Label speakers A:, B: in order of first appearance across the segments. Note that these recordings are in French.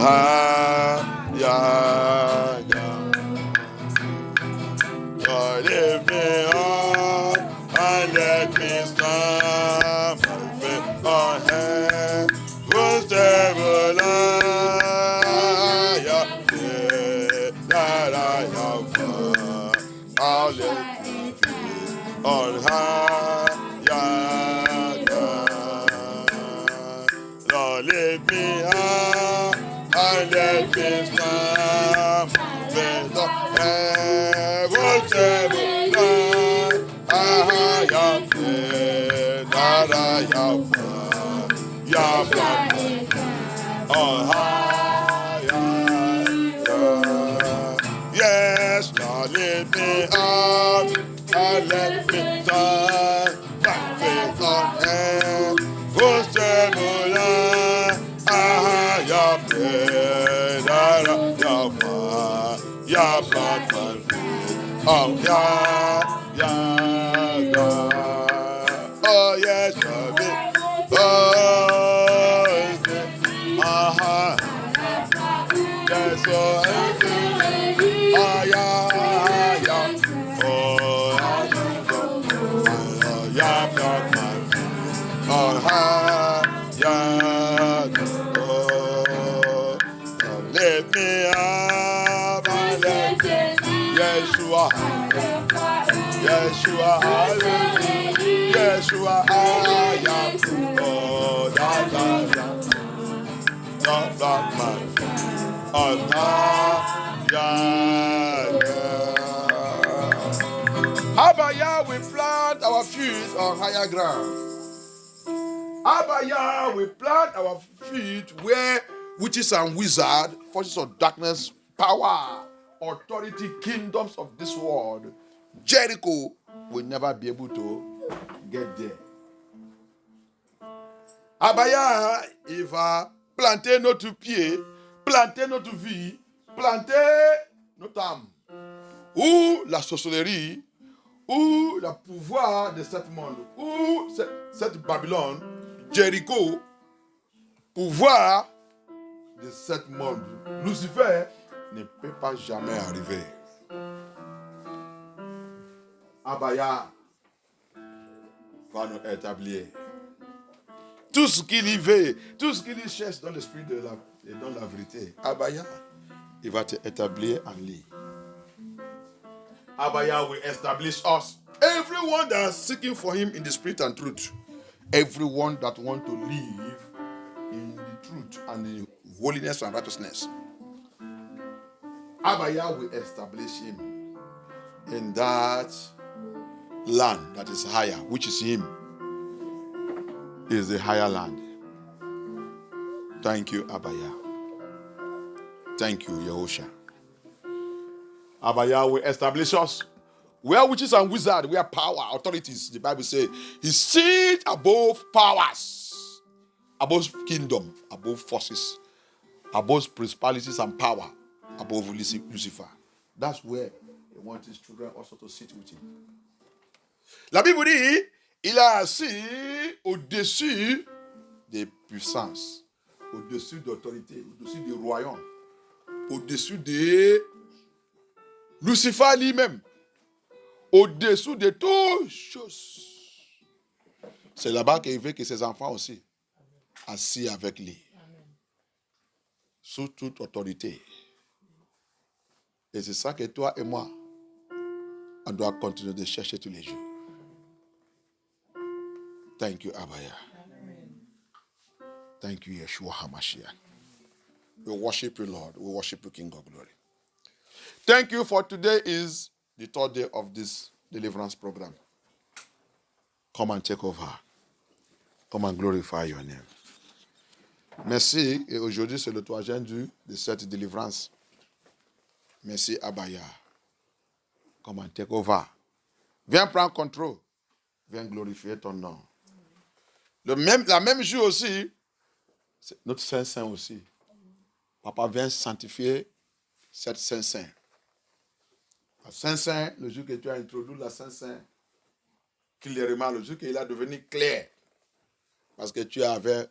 A: high, yeah, yeah. Lord, lift me up and let me stand my feet on heaven's table. That I have found. I'll lift my feet on high, yeah, yeah. Lord, lift me up and let me stand my feet on heaven's table. I have faith that I have found. Your blood on high, yes, Lord, lift me up and let me stand my faith on heaven's table. I have faith that I have found. Your blood, my faith. Oh, yeah. Oh, yes, oh, yes, oh, yeah. Oh, yeah, on high, yeah. Oh, lift me up and let me, Yeshua, Yeshua, yeah. Oh, that man, on high, yeah. Abaya, we plant our feet on higher ground. Abaya, we plant our feet where witches and wizards, forces of darkness, power, authority, kingdoms of this world, Jericho will never be able to get there. Abaya, il va planter notre pied, planter notre vie, planter notre âme. Ou la sorcellerie, ou le pouvoir de ce monde, ou cette Babylone, Jéricho, pouvoir de ce monde, Lucifer, ne peut pas jamais arriver. Abaya va nous établir. Tout ce qu'il y veut, tout ce qu'il y cherche dans l'esprit et dans la vérité, Abaya, il va te établir en lui. Abaya will establish us. Everyone that is seeking for him in the spirit and truth. Everyone that wants to live in the truth and in holiness and righteousness. Abaya will establish him in that land that is higher, which is him. Is the higher land. Thank you, Abaya. Thank you, Yehosha. Abaya will establish us. Where witches and wizards, where power, authorities, the Bible says, he sits above powers, above kingdom, above forces, above principalities and power, above Lucifer. That's where he wants his children also to sit with him. La Bible dit, il a assis au-dessus des puissances, au-dessus d'autorités, au-dessus des royaumes, au-dessus de Lucifer lui-même, au-dessous de toutes choses. C'est là-bas qu'il veut que ses enfants aussi assis avec lui, sous toute autorité. Et c'est ça que toi et moi, on doit continuer de chercher tous les jours. Thank you, Abaya. Thank you, Yeshua HaMashiach. We worship you, Lord. We worship you, King of Glory. Thank you for today is the third day of this deliverance program. Come and take over. Come and glorify your name. Merci. Et aujourd'hui, c'est le troisième jour de cette délivrance. Merci, Abaya. Come and take over. Viens prendre contrôle. Viens glorifier ton nom. La même jour aussi, c'est notre Saint-Saint aussi. Papa vient sanctifier cette Saint-Saint. La Saint-Saint, le jour que tu as introduit la Saint-Saint, clairement, le jour qu'il a devenu clair, parce que tu avais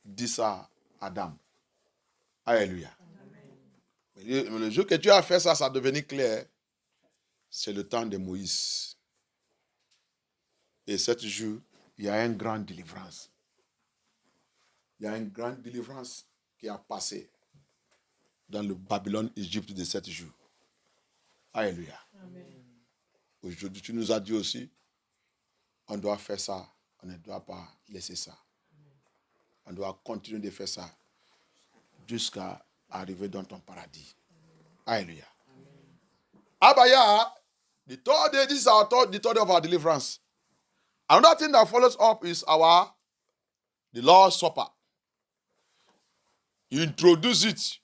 A: dit ça à Adam. Alléluia. Mais le jour que tu as fait ça, ça a devenu clair. C'est le temps de Moïse. Et 7 jours, il y a une grande délivrance. Il y a une grande délivrance qui a passé dans le Babylone, Égypte de 7 jours. Alléluia. Aujourd'hui, tu nous as dit aussi, on doit faire ça, on ne doit pas laisser ça. On doit continuer de faire ça jusqu'à arriver dans ton paradis. Alléluia. Abaya, the third day, this is the third day of our deliverance. Another thing that follows up is the Lord's Supper. You introduce it.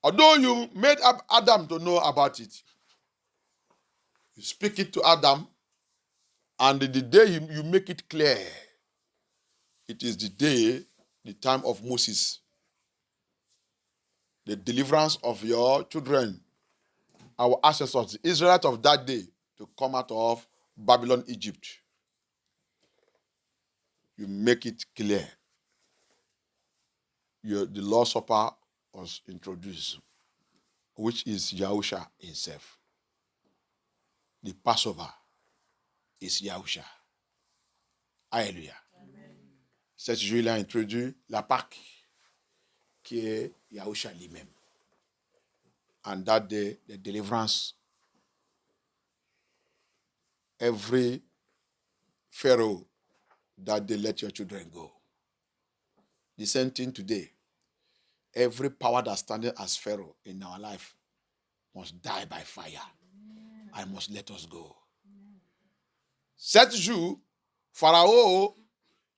A: Although you made Adam to know about it, you speak it to Adam, and the day you make it clear, it is the day, the time of Moses, the deliverance of your children, our ancestors, the Israelites of that day, to come out of Babylon, Egypt. You make it clear. The Lord's Supper was introduced, which is Yahusha himself. The Passover is Yahusha. Alléluia. Cet jour, il a introduit la Pâque, qui est Yahusha lui-même. And that day, the deliverance, every Pharaoh, that they let your children go. The same thing today. Every power that's standing as Pharaoh in our life must die by fire. I must let us go. 7 jours, Pharaon,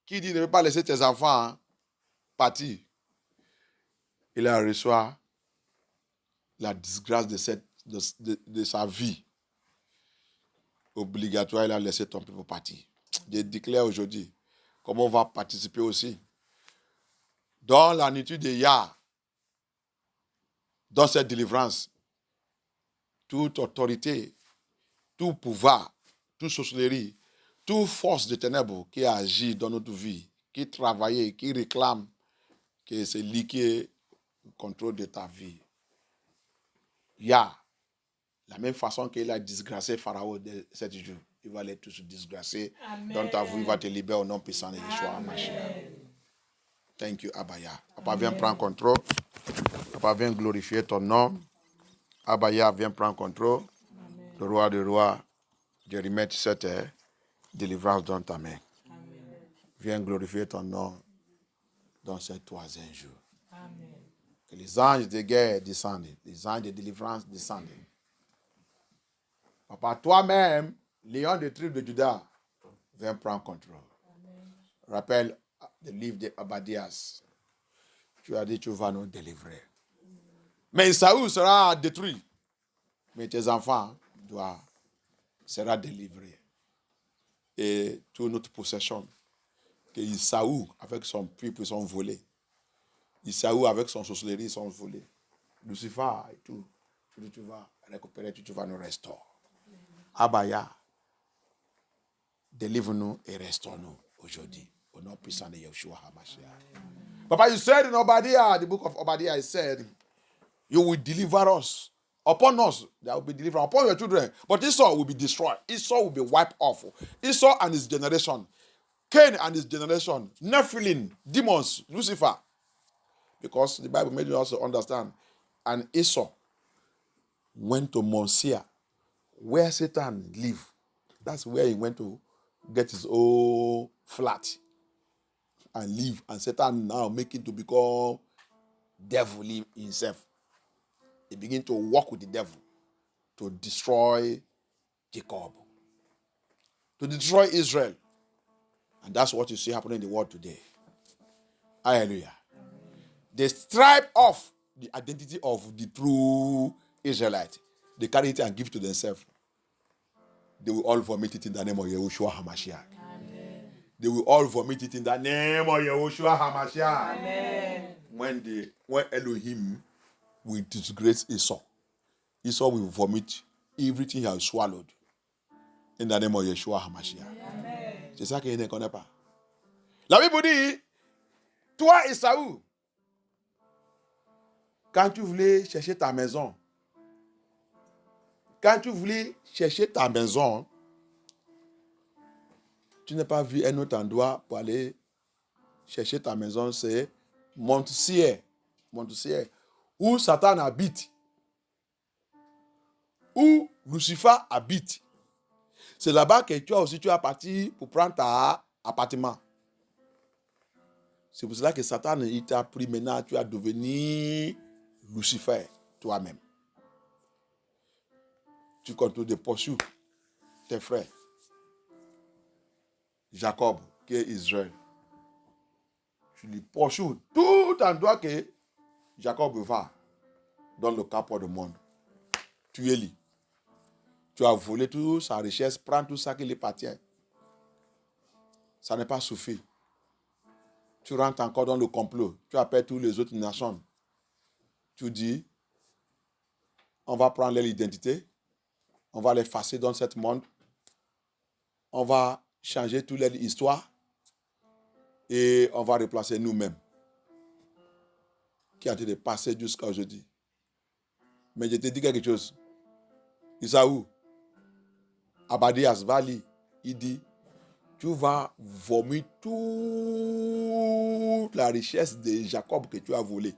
A: qui dit ne veut pas laisser tes enfants partir, il a reçu la disgrâce de sa vie. Obligatoire, il a laissé ton peuple partir. Je déclare aujourd'hui, comment on va participer aussi dans la nitude de Yah, dans cette délivrance. Toute autorité, tout pouvoir, toute sorcellerie, toute force de ténèbres qui agit dans notre vie, qui travaille, qui réclame, que c'est lui qui est le contrôle de ta vie. Yah, la même façon qu'il a disgracé Pharaon de 7 jours, il va les tous disgracer. Dans ta vie, il va te libérer au nom puissant de Yeshua HaMashiach. Thank you, Abaya. Papa, viens prendre contrôle. Papa, viens glorifier ton nom. Abaya, viens prendre contrôle. Amen. Le roi des rois, je remets cette délivrance dans ta main. Amen. Viens glorifier ton nom dans ce 3e jour. Amen. Que les anges de guerre descendent, les anges de délivrance descendent. Papa, toi-même, lion de tribu de Juda, viens prendre contrôle. Amen. Rappelle le livre d'Obadias. Tu as dit tu vas nous délivrer. Mais Saül sera détruit. Mais tes enfants seront délivrés. Et toute notre possession, que Saül avec son peuple sont volés. Saül avec son sorcellerie sont volés. Lucifer et tout. Tu vas récupérer, tu vas nous restaurer. Abaya, délivre-nous et restaure-nous aujourd'hui. Au nom puissant de Yeshua HaMashiach. Papa, you said in Obadiah, the book of Obadiah, it said, you will deliver us. Upon us, there will be deliverance. Upon your children. But Esau will be destroyed. Esau will be wiped off. Esau and his generation. Cain and his generation. Nephilim, demons, Lucifer. Because the Bible made you also understand. And Esau went to Mount Seir, where Satan lived. That's where he went to get his own flat and live. And Satan now make it to become devil himself. He began to work with the devil to destroy Jacob, to destroy Israel. And that's what you see happening in the world today. Hallelujah. They stripe off the identity of the true Israelite. They carry it and give it to themselves. They will all vomit it in the name of Yeshua HaMashiach. Amen. They will all vomit it in the name of Yeshua HaMashiach. Amen. When Elohim will disgrace Esau, Esau will vomit everything he has swallowed in the name of Yeshua HaMashiach. Amen. C'est ça qu'il ne connaît pas. La Bible dit, toi Esaü, Quand tu voulais chercher ta maison, tu n'as pas vu un autre endroit pour aller chercher ta maison, c'est Montsier, où Satan habite, où Lucifer habite. C'est là-bas que tu as parti pour prendre ta appartement. C'est pour cela que Satan, il t'a pris maintenant, tu as devenu Lucifer, toi-même. Tu continues de poursuivre tes frères. Jacob, qui est Israël. Tu lui poursuis tout endroit que Jacob va dans le capot du monde. Tu es lui. Tu as volé toute sa richesse, prends tout ça qui lui appartient. Ça n'est pas suffi. Tu rentres encore dans le complot. Tu appelles toutes les autres nations. Tu dis, on va prendre leur identité, on va les effacer dans ce monde, on va changer toute leur histoire et on va replacer nous-mêmes. Qui a été passé jusqu'à aujourd'hui. Mais je te dis quelque chose. Isaou, Abadias, Vali, il dit, tu vas vomir toute la richesse de Jacob que tu as volée.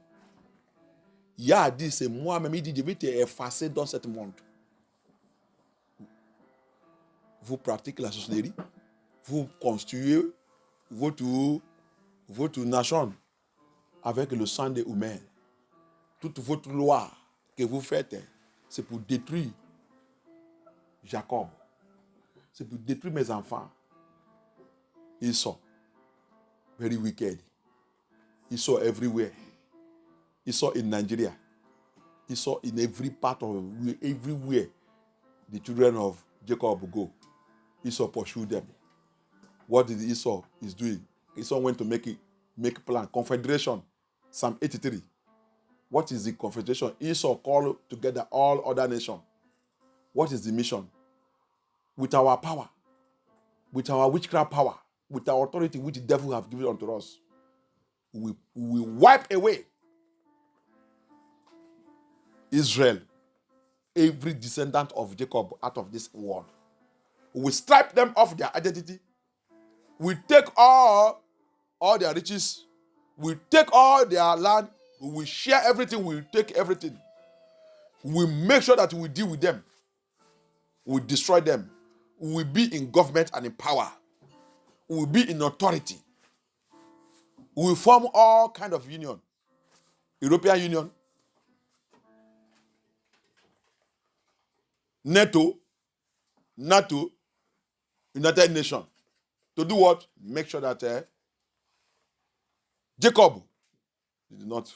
A: Il a dit, c'est moi-même, il dit, je vais te effacer dans ce monde. Vous pratiquez la sorcellerie, vous construisez votre nation avec le sang des humains. Toute votre loi que vous faites, c'est pour détruire Jacob. C'est pour détruire mes enfants. Ils sont very wicked. Ils sont everywhere. Ils sont in Nigeria. Ils sont in every part of everywhere. The children of Jacob go. Esau pursued them. What did Esau is doing? Esau went to make plan. Confederation. Psalm 83. What is the confederation? Esau called together all other nations. What is the mission? With our power, with our witchcraft power, with our authority which the devil have given unto us, we wipe away Israel, every descendant of Jacob out of this world. We stripe them of their identity. We take all their riches. We take all their land. We share everything. We take everything. We make sure that we deal with them. We destroy them. We will be in government and in power. We will be in authority. We will form all kind of union. European Union, NATO, United Nations. To do what? Make sure that Jacob did not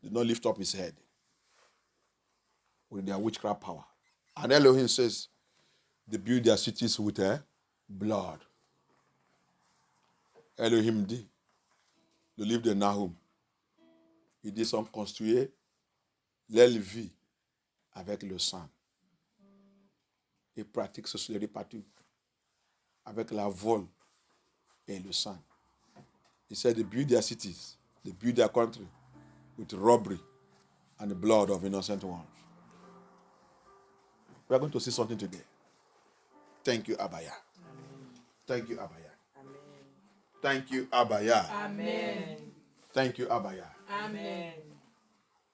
A: lift up his head with their witchcraft power. And Elohim says, they build their cities with blood. Elohim dit, le livre de Nahum, il dit, sont construits leur vie avec le sang. Ils pratiquent sorcellerie partout, avec la vol et le sang. He said, they build their cities, they build their country with robbery and the blood of innocent ones. We are going to see something today. Thank you, Abaya. Thank you, Abaya.
B: Amen.
A: Thank you, Abaya.
B: Amen.
A: Thank you, Abaya.
B: Amen.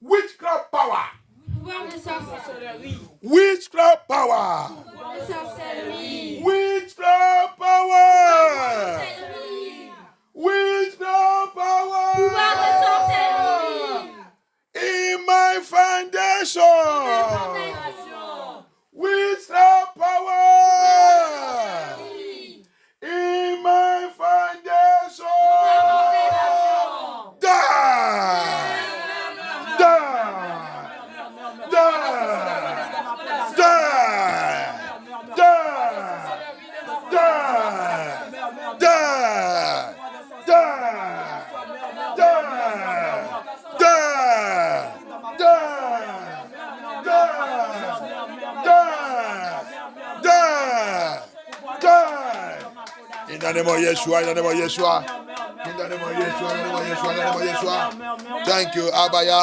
A: Witchcraft power.
C: Pouvoir de sorcellerie.
A: Witchcraft power.
C: Pouvoir de sorcellerie.
A: Witchcraft power.
C: Sorcellerie.
A: Witchcraft power.
C: Pouvoir de sorcellerie.
A: In my foundation.
C: Fondation.
A: Witchcraft power. In my foundation.
C: Fondation.
A: Die. In the name of Yeshua, in the name of Yeshua. In the name of Yeshua, in the name of Yeshua, in the name of Yeshua. Thank you, Abaya.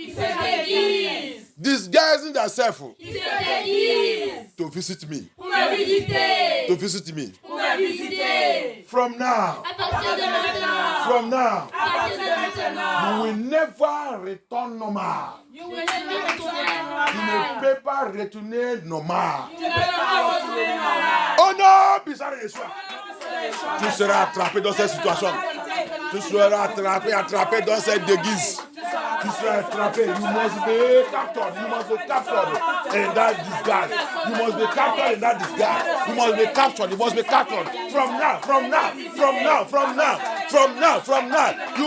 C: Ils se déguisent.
A: Disguising themselves
C: Ils se déguisent.
A: to visit me.
C: Pour me visiter.
A: To visit me.
C: Pour me visiter.
A: From now.
C: À partir de maintenant.
A: From now.
C: À partir de maintenant.
A: You will never return normal.
C: You will never retourner
A: Tu ne
C: normal.
A: peux pas retourner normal.
C: Tu ne peux pas retourner normal.
A: Oh non, bizarre Yeshua. Tu seras attrapé dans cette situation. Tu seras attrapé dans cette déguise. Tu seras attrapé. You must be captured. You must be captured in that disguise. You must be captured in that disguise. You must be captured. You must be captured. From now. You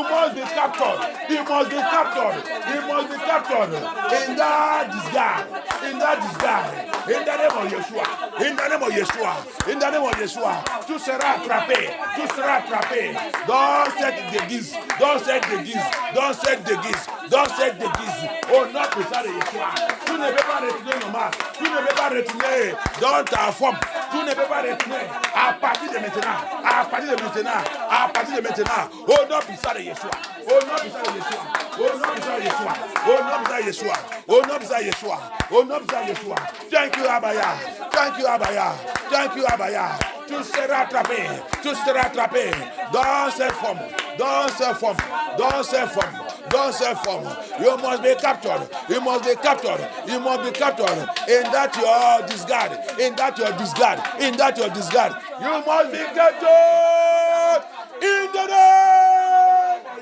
A: must be captured. You must be captured. You must be captured in that disguise. In that disguise. In the name of Yeshua. In the name of Yeshua. In the name of Yeshua. Tu seras attrapé. Tu seras attrapé. Dans cette déguise. Dans cette déguise. Dans cette déguise. Dans cette déguise. Au nom puissant de Yeshua. Tu ne peux pas retourner normal. Tu ne peux pas retourner dans ta forme. Tu ne peux pas retourner à partir de maintenant. À partir de maintenant. À partir de maintenant. Au nom puissant de Yeshua. Au nom puissant de Yeshua. Au nom puissant de Yeshua. Au nom puissant de Yeshua. Au nom puissant de Yeshua. Au nom puissant de Yeshua. Thank you, Abaya. Thank you, Abaya. Thank you, Abaya. Tu seras attrapé. Tu seras attrapé dans cette forme. Dans cette forme. Dans cette forme. Dans cette forme. You must be captured. You must be captured. You must be captured. In that your disguise. In that your disguise. In that your disguise. You must be captured. In the name of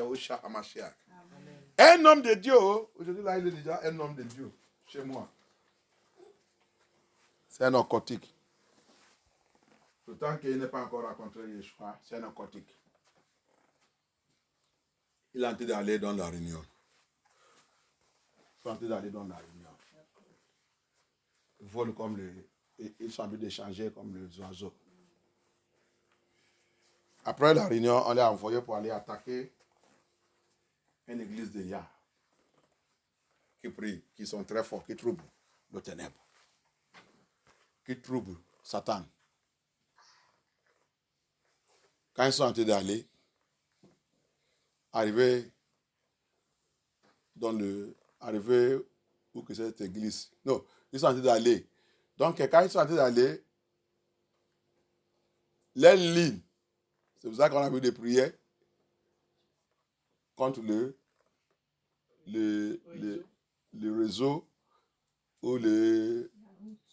A: Yeshua HaMashiach. Un homme de Dieu, aujourd'hui là il est déjà un homme de Dieu chez moi. C'est un narcotique. Autant qu'il n'est pas encore rencontré Yeshua, c'est un narcotique. Il est en train d'aller dans la réunion. Ils sont en train d'aller dans la réunion. Ils volent comme ils sont en train d'échanger comme les oiseaux. Après la réunion, on les a envoyés pour aller attaquer une église de Yah qui prient, qui sont très forts, qui troublent le ténèbre, qui troublent Satan. Quand ils sont en train d'aller, arriver où que c'est cette église. Non, ils sont en train d'aller. Donc, quand ils sont en train d'aller, les lignes, c'est pour ça qu'on a vu des prières contre le réseau ou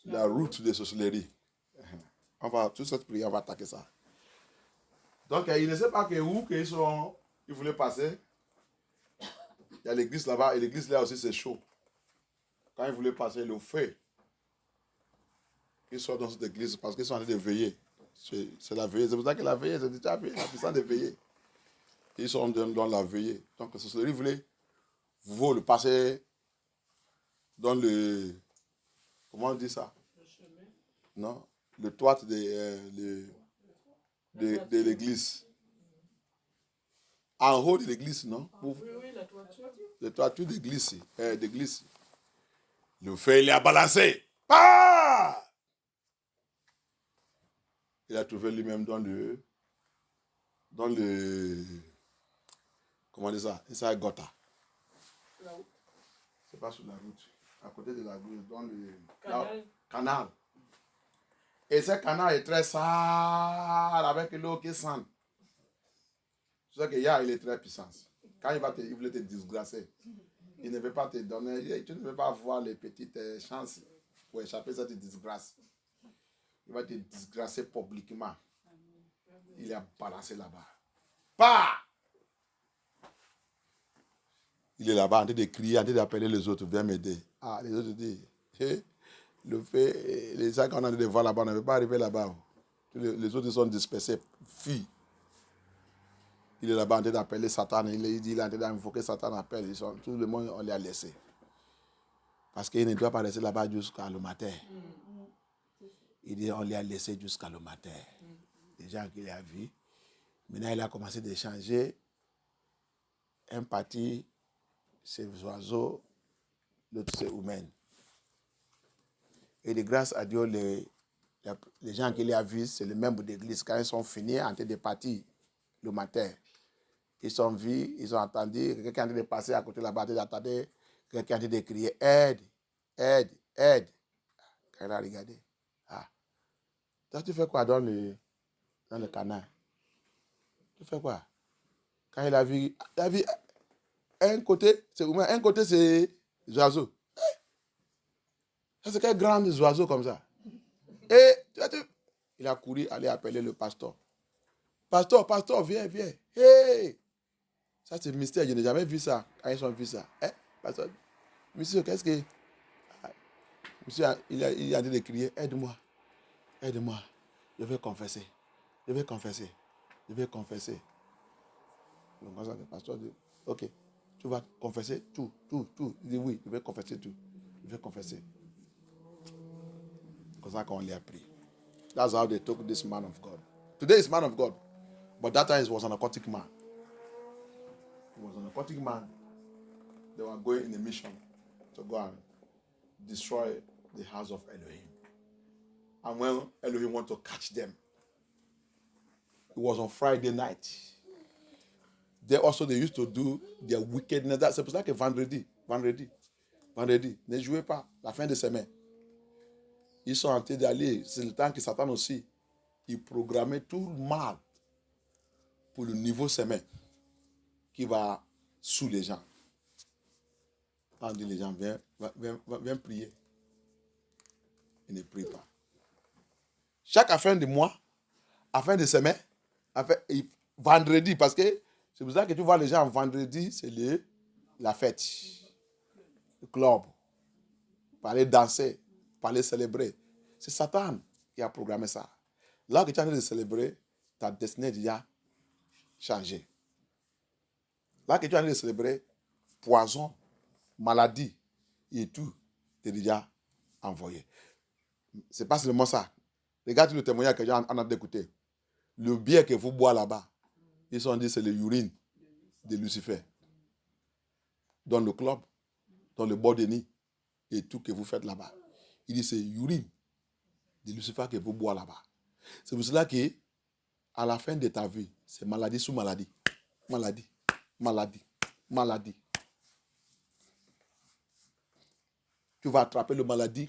A: la route de sorcellerie. On va, toute cette prière, on va attaquer ça. Donc, il ne sait pas que où ils voulaient passer. Il y a l'église là-bas, et l'église là aussi, c'est chaud. Quand ils voulaient passer le feu, ils sont dans cette église parce qu'ils sont en train de veiller. C'est la veillée. C'est pour ça que la veillée, c'est déjà la puissance de veiller. Ils sont dans la veillée. Donc, la sorcellerie voulait le passer dans le... Comment on dit ça? Le chemin. Non, le toit de l'église. En haut de l'église, non? Oui, la toiture. Le toiture d'église. Le feu, il a balancé. Ah! Il a trouvé lui-même dans le comment on dit ça? C'est un gotha. C'est pas sur la route. À côté de la route, dans le canal. Et ce canal est très sale avec l'eau qui sent. C'est ça que Yah, il est très puissant. Quand il voulait te disgracer, il ne veut pas te donner, tu ne veux pas avoir les petites chances pour échapper à cette disgrâce. Il va te disgracer publiquement. Il a balancé là-bas. Bah! Il est là-bas en train de crier, en train d'appeler les autres, viens m'aider. Ah, les autres disent, le fait, les gens qu'on a de voir là-bas, on ne veut pas arriver là-bas. Les autres sont dispersés, fuient. Il est là-bas en train d'appeler Satan, il est en train d'invoquer Satan, appelle, tout le monde, on les a laissés. Parce qu'il ne doit pas rester là-bas jusqu'à le matin. Il dit, on les a laissés jusqu'à le matin. Les gens qu'il a vus. Maintenant, il a commencé d'échanger un parti, c'est oiseaux, l'autre c'est humain. Et de grâce à Dieu, les gens qu'il a vus, c'est les membres d'église. Quand ils sont finis, en train de partir le matin, Ils sont vus, ils ont entendu, quelqu'un est en train de passer à côté là-bas, ils attendaient, quelqu'un est en train de crier, aide, aide, aide. Quand il a regardé, ah, toi tu fais quoi dans le canal? Tu fais quoi? Quand il a vu un côté, c'est les oiseaux. Ça, c'est quel grand oiseau comme ça. Et il a couru, aller appeler le pasteur. Pasteur, viens. Hey! Ça, c'est mystère, je n'ai jamais vu ça. Quand ils ont vu ça. Pasteur, monsieur, qu'est-ce que... Monsieur, il a dit de crier, aide-moi. Je vais confesser. Donc, le pasteur dit, ok, tu vas confesser tout. Il dit oui, je vais confesser tout. C'est ça qu'on l'a appris. That's how they took this man of God. Today is man of God. But that time he was an aquatic man. They were going in a mission to go and destroy the house of Elohim. And when Elohim wanted to catch them, it was on Friday night. They used to do their wickedness. That's like a vendredi. Ne jouez pas la fin de semaine. Ils sont en train d'aller. C'est le temps que Satan aussi, il programmait tout le mal pour le nouveau semaine qui va sous les gens. Quand on dit les gens, viens prier. Ils ne prient pas. Chaque fin de mois, à fin de semaine, vendredi, parce que c'est pour ça que tu vois les gens vendredi, c'est la fête, le club, pour aller danser, pour aller célébrer. C'est Satan qui a programmé ça. Là que tu es en train de célébrer, ta destinée est déjà changée. Là que tu es en train de célébrer, poison, maladie et tout, t'es déjà envoyé. C'est pas seulement ça. Regarde le témoignage que j'ai en train d'écouter. Le bière que vous boivez là-bas, ils ont dit c'est l'urine de Lucifer. Dans le club, dans le bord de nid, et tout que vous faites là-bas. Il dit c'est l'urine de Lucifer que vous boivez là-bas. C'est pour cela que à la fin de ta vie, c'est maladie sous maladie. Maladie. Tu vas attraper le maladie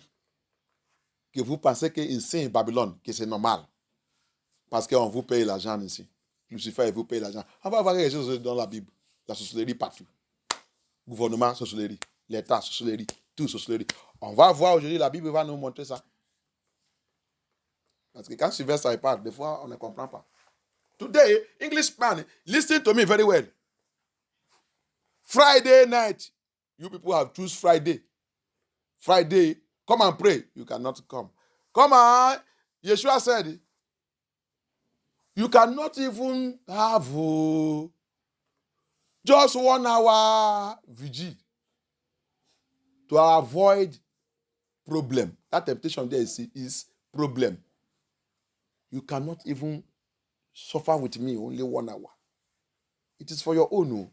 A: que vous pensez qu'ici en Babylone, que c'est normal. Parce qu'on vous paye l'argent ici. Lucifer vous paye l'argent. On va voir quelque chose dans la Bible. La sorcellerie partout. Gouvernement, sorcellerie. L'État, sorcellerie. Tout sorcellerie. On va voir aujourd'hui, la Bible va nous montrer ça. Parce que quand Sylvestre ça parle, des fois, on ne comprend pas. Today, English man, listen to me very well. Friday night, you people have choose Friday. Friday, come and pray. You cannot come. Come on. Yeshua said, you cannot even have just 1 hour vigil to avoid problem. That temptation there is problem. You cannot even suffer with me only 1 hour. It is for your own. No.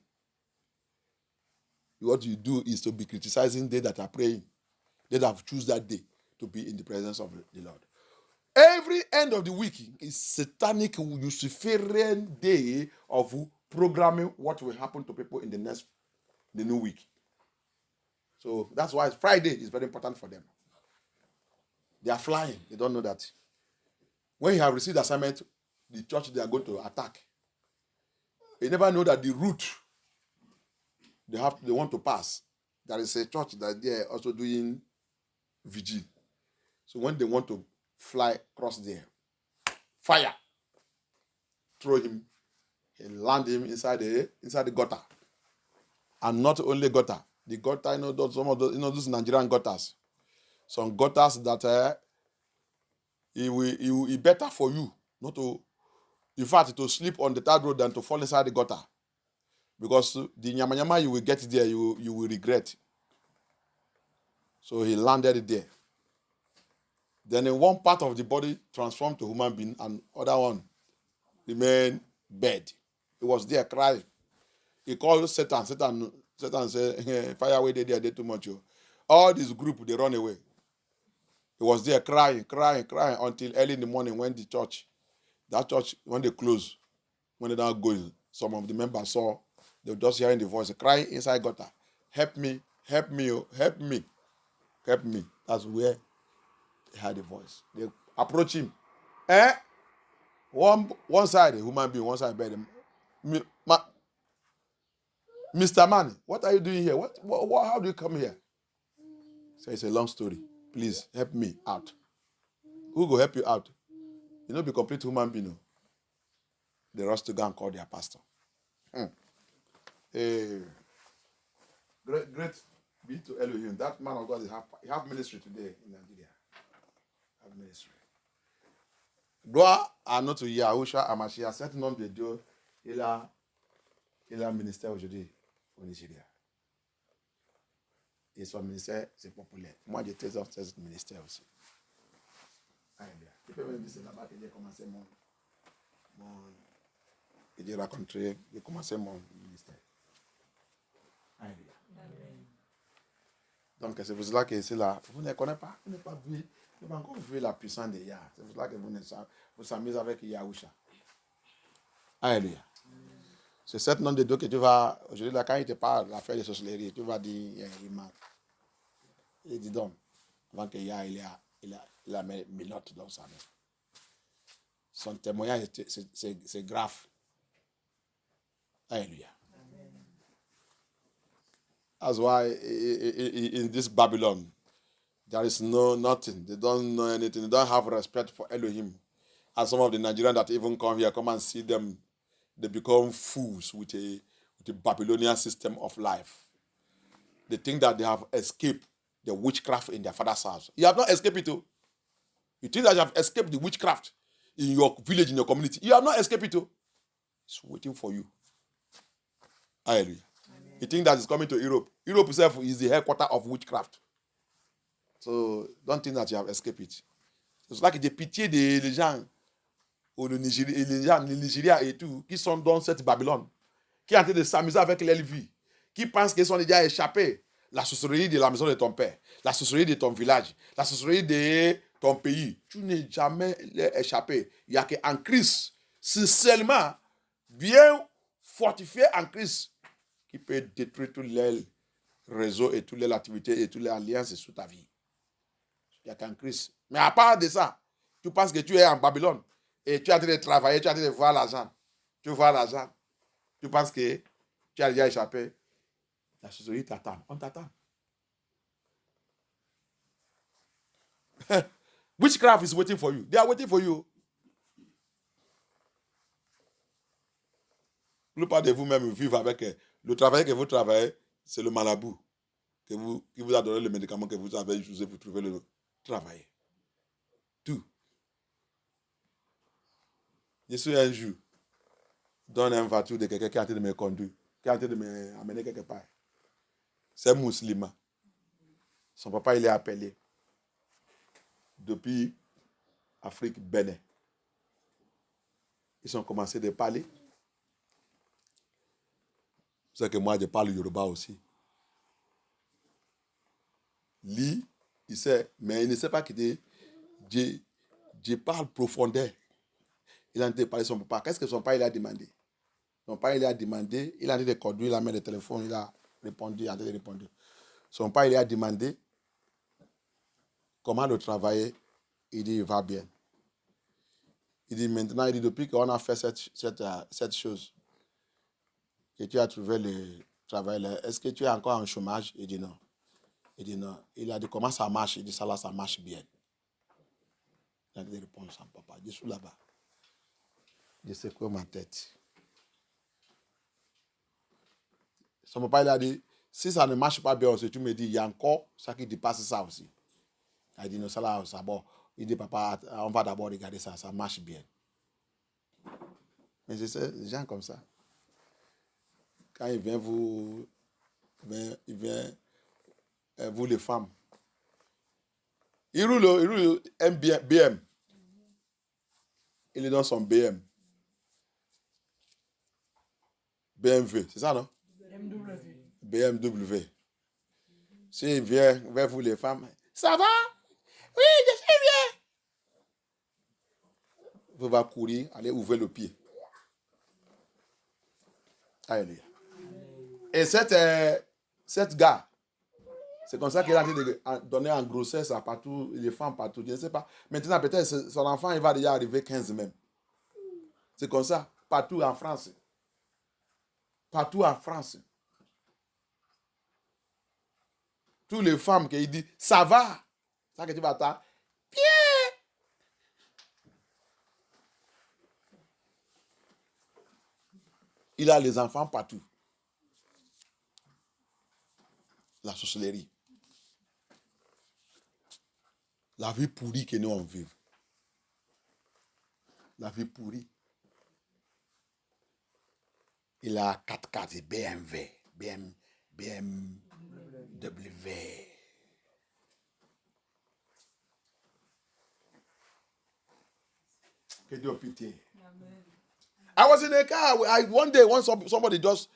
A: What you do is to be criticizing they that are praying. They that have choose that day to be in the presence of the Lord. Every end of the week is satanic Luciferian day of programming what will happen to people in the new week. So that's why Friday is very important for them. They are flying. They don't know that. When you have received the assignment, the church they are going to attack. They never know that the route they want to pass. There is a church that they are also doing vigil. So when they want to fly across there, fire, throw him, and land him inside the gutter. And not only gutter, the gutter, some of those, those Nigerian gutters. Some gutters that it will be better for you not to, in fact, to sleep on the third road than to fall inside the gutter. Because the nyama you will get there, you will regret. So he landed there. Then in one part of the body transformed to human being, and other one remained dead. He was there crying. He called Satan. Satan said, fire away there, they too much. All this group, they run away. He was there crying until early in the morning when that church, when they close, when they don't go some of the members saw, they were just hearing the voice crying inside gutter. Help me, help me, oh, help me, help me. That's where they heard the voice. They approach him. One side a human being, one side bed. Mr. Man, what are you doing here? What how do you come here? So it's a long story. Please help me out. Who will help you out? You know, be complete human being. No? They rush to go and call their pastor. Great be to Elohim. That man of God he have ministry today in Nigeria. Have ministry. Gloire à notre Yahushua Amashia. Certain nombre de Dieu, il a un ministère aujourd'hui au Nigeria. Et son ministère, c'est populaire. Moi, j'ai 13 ans, 16 ministères aussi. Alléluia. Tu peux me dire, c'est là-bas que j'ai commencé j'ai commencé mon ministère. Alléluia. Donc, c'est pour cela que c'est là. Vous ne connaissez pas, vous n'avez pas vu, vous n'avez pas encore vu la puissance de Yah. C'est pour cela que vous s'amusez avec Yahusha. Alléluia. C'est certain nombre de Dieu que tu vas, aujourd'hui, là, quand il te parle de l'affaire de sorcellerie, tu vas dire, il y a une remarque. Il dit donc, avant que Yah, il a mis notes dans sa main. Son témoignage, c'est grave. Alléluia. That's why in this Babylon, there is nothing. They don't know anything. They don't have respect for Elohim. And some of the Nigerians that even come here, come and see them, they become fools with a Babylonian system of life. They think that they have escaped the witchcraft in their father's house. You have not escaped it. You think that you have escaped the witchcraft in your village, in your community. You have not escaped it. It's waiting for you. Hallelujah. Amen. You think that it's coming to Europe. Europe itself is the headquarters of witchcraft. So don't think that you have escaped it. C'est là que j'ai pitié des gens au Nigeria et tout, qui sont dans cette Babylone, qui sont en train de s'amuser avec leur vie, qui pensent qu'ils sont déjà échappés. La sorcellerie de la maison de ton père, la sorcellerie de ton village, la sorcellerie de ton pays. Tu n'es jamais échappé. Il n'y a qu'en Christ, sincèrement, bien fortifié en Christ, qui peut détruire tous les réseaux et toutes les activités et toutes les alliances sous ta vie. Il n'y a qu'en Christ. Mais à part de ça, tu penses que tu es en Babylone et tu es en train de travailler, tu es en train de voir l'argent. Tu vois l'argent. Tu penses que tu as déjà échappé. La sorcellerie t'attend. On t'attend. Witchcraft is waiting for you. They are waiting for you. La plupart de vous-même vivent avec le travail que vous travaillez, c'est le marabout qui vous a donné le médicament que vous avez utilisé pour trouver le travail. Tout. Je suis un jour dans une voiture de quelqu'un qui est en train de me conduire, qui est en train de m'amener quelque part. C'est un musulman. Son papa, il est appelé depuis Afrique, Bénin. Ils ont commencé de parler. Vous savez que moi, je parle Yoruba aussi. Lui, il sait, mais il ne sait pas que je parle profondeur. Il a entendu parler de son papa. Qu'est-ce que son papa il a demandé? Son papa il a demandé, il a entendu de conduire, il a mis le téléphone, il a répondu, il a entendu de répondre. Son papa il a demandé comment le travailler. Il dit, il va bien. Il dit, maintenant, il dit, depuis qu'on a fait cette chose, que tu as trouvé le travail là, est-ce que tu es encore en chômage? Il dit non. Il dit non. Il a dit, comment ça marche? Il dit, ça là, ça marche bien. Il a dit, répondre à son papa. Je suis là-bas. Je secoue ma tête. Son papa, il a dit, si ça ne marche pas bien aussi, tu me dis, il y a encore ça qui dépasse ça aussi. Il a dit, non, ça là, ça bon. Il dit, papa, on va d'abord regarder ça, ça marche bien. Mais je sais, les gens comme ça, quand il vient vous les femmes, il roule un BM. Il est dans son BM. BMW, c'est ça, non? BMW. S'il vient vers vous les femmes, ça va? Oui, je suis bien. Vous va courir, aller ouvrir le pied. Alléluia. Et cette gars, c'est comme ça qu'il a donné en grossesse à partout, les femmes partout. Je ne sais pas. Maintenant, peut-être son enfant, il va déjà arriver 15 même. C'est comme ça, partout en France. Partout en France. Toutes les femmes qui disent, ça va. Ça que tu vas attendre. Bien. Il a les enfants partout. La sorcellerie. La vie pourrie que nous on vit. La vie pourrie. Il a 4x4 et BMW. BMW. Que Dieu pitié. I was in a car. One day, when somebody just,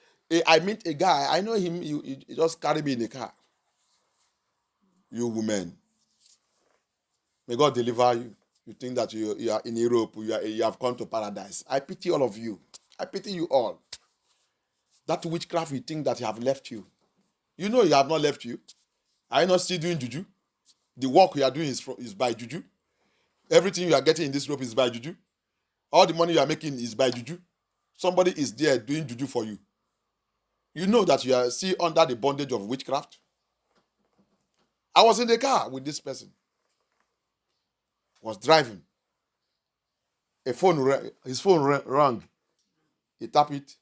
A: I meet a guy. I know him. He just carried me in the car. You women. May God deliver you. You think that you are in Europe. You have come to paradise. I pity all of you. I pity you all. That witchcraft you think that you have left you. You know you have not left you. Are you not still doing juju? The work you are doing is by juju. Everything you are getting in this rope is by juju. All the money you are making is by juju. Somebody is there doing juju for you. You know that you are still under the bondage of witchcraft. I was in the car with this person. Was driving. His phone rang. He tapped it.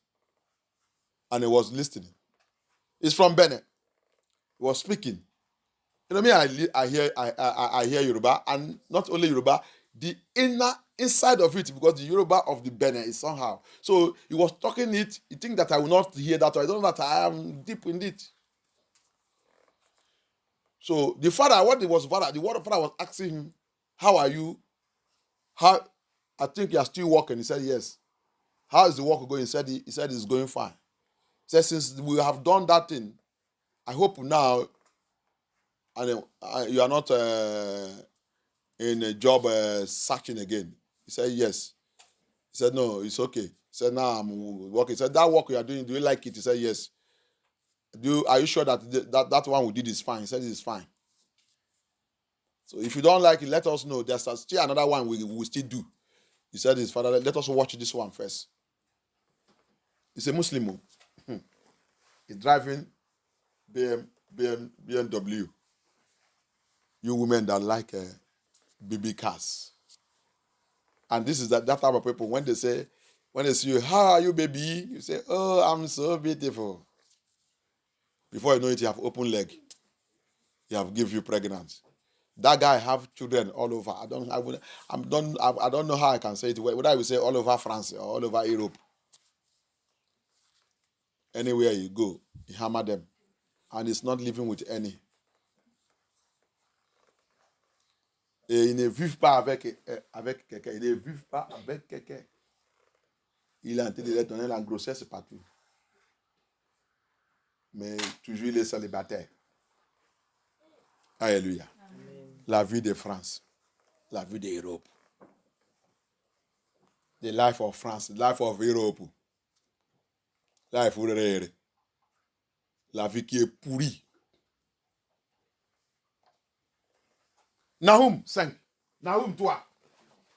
A: And he was listening. He's from Benin. He was speaking. You know me, I hear Yoruba, and not only Yoruba, the inside of it, because the Yoruba of the Benin is somehow. So he was talking it. You think that I will not hear that, or I don't know that I am deep in it. So the father was asking him, "How are you? How? I think you are still working." He said, "Yes." "How is the work going?" He said it's going fine. He said, "Since we have done that thing, I hope now, and you are not in a job searching again." He said, "Yes." He said, "No, it's okay." He said, "Now I'm working." He said, "That work you are doing, do you like it?" He said, "Yes." Are you sure that that one we did is fine?" He said, "It's fine." So if you don't like it, let us know. There's still another one we will still do. He said, "His father, let us watch this one first." He's a Muslim. He's driving BMW. You women that like BB cars. And this is that type of people, when they see you, "How are you, baby?" You say, "Oh, I'm so beautiful." Before you know it, you have open leg. You have give you pregnant. That guy have children all over. I don't know how I can say it. Whether I will say all over France or all over Europe. Anywhere you go, you hammer them. And it's not living with any. Et il ne vit pas avec quelqu'un. Il ne vit pas avec quelqu'un. Il est en train de leur donner la grossesse partout. Mais toujours il est célibataire. Alléluia. Amen. La vie de France. La vie d'Europe. The life of France. The life of Europe. Life of Rere. La vie qui est pourrie. Nahum 5. Nahum 3.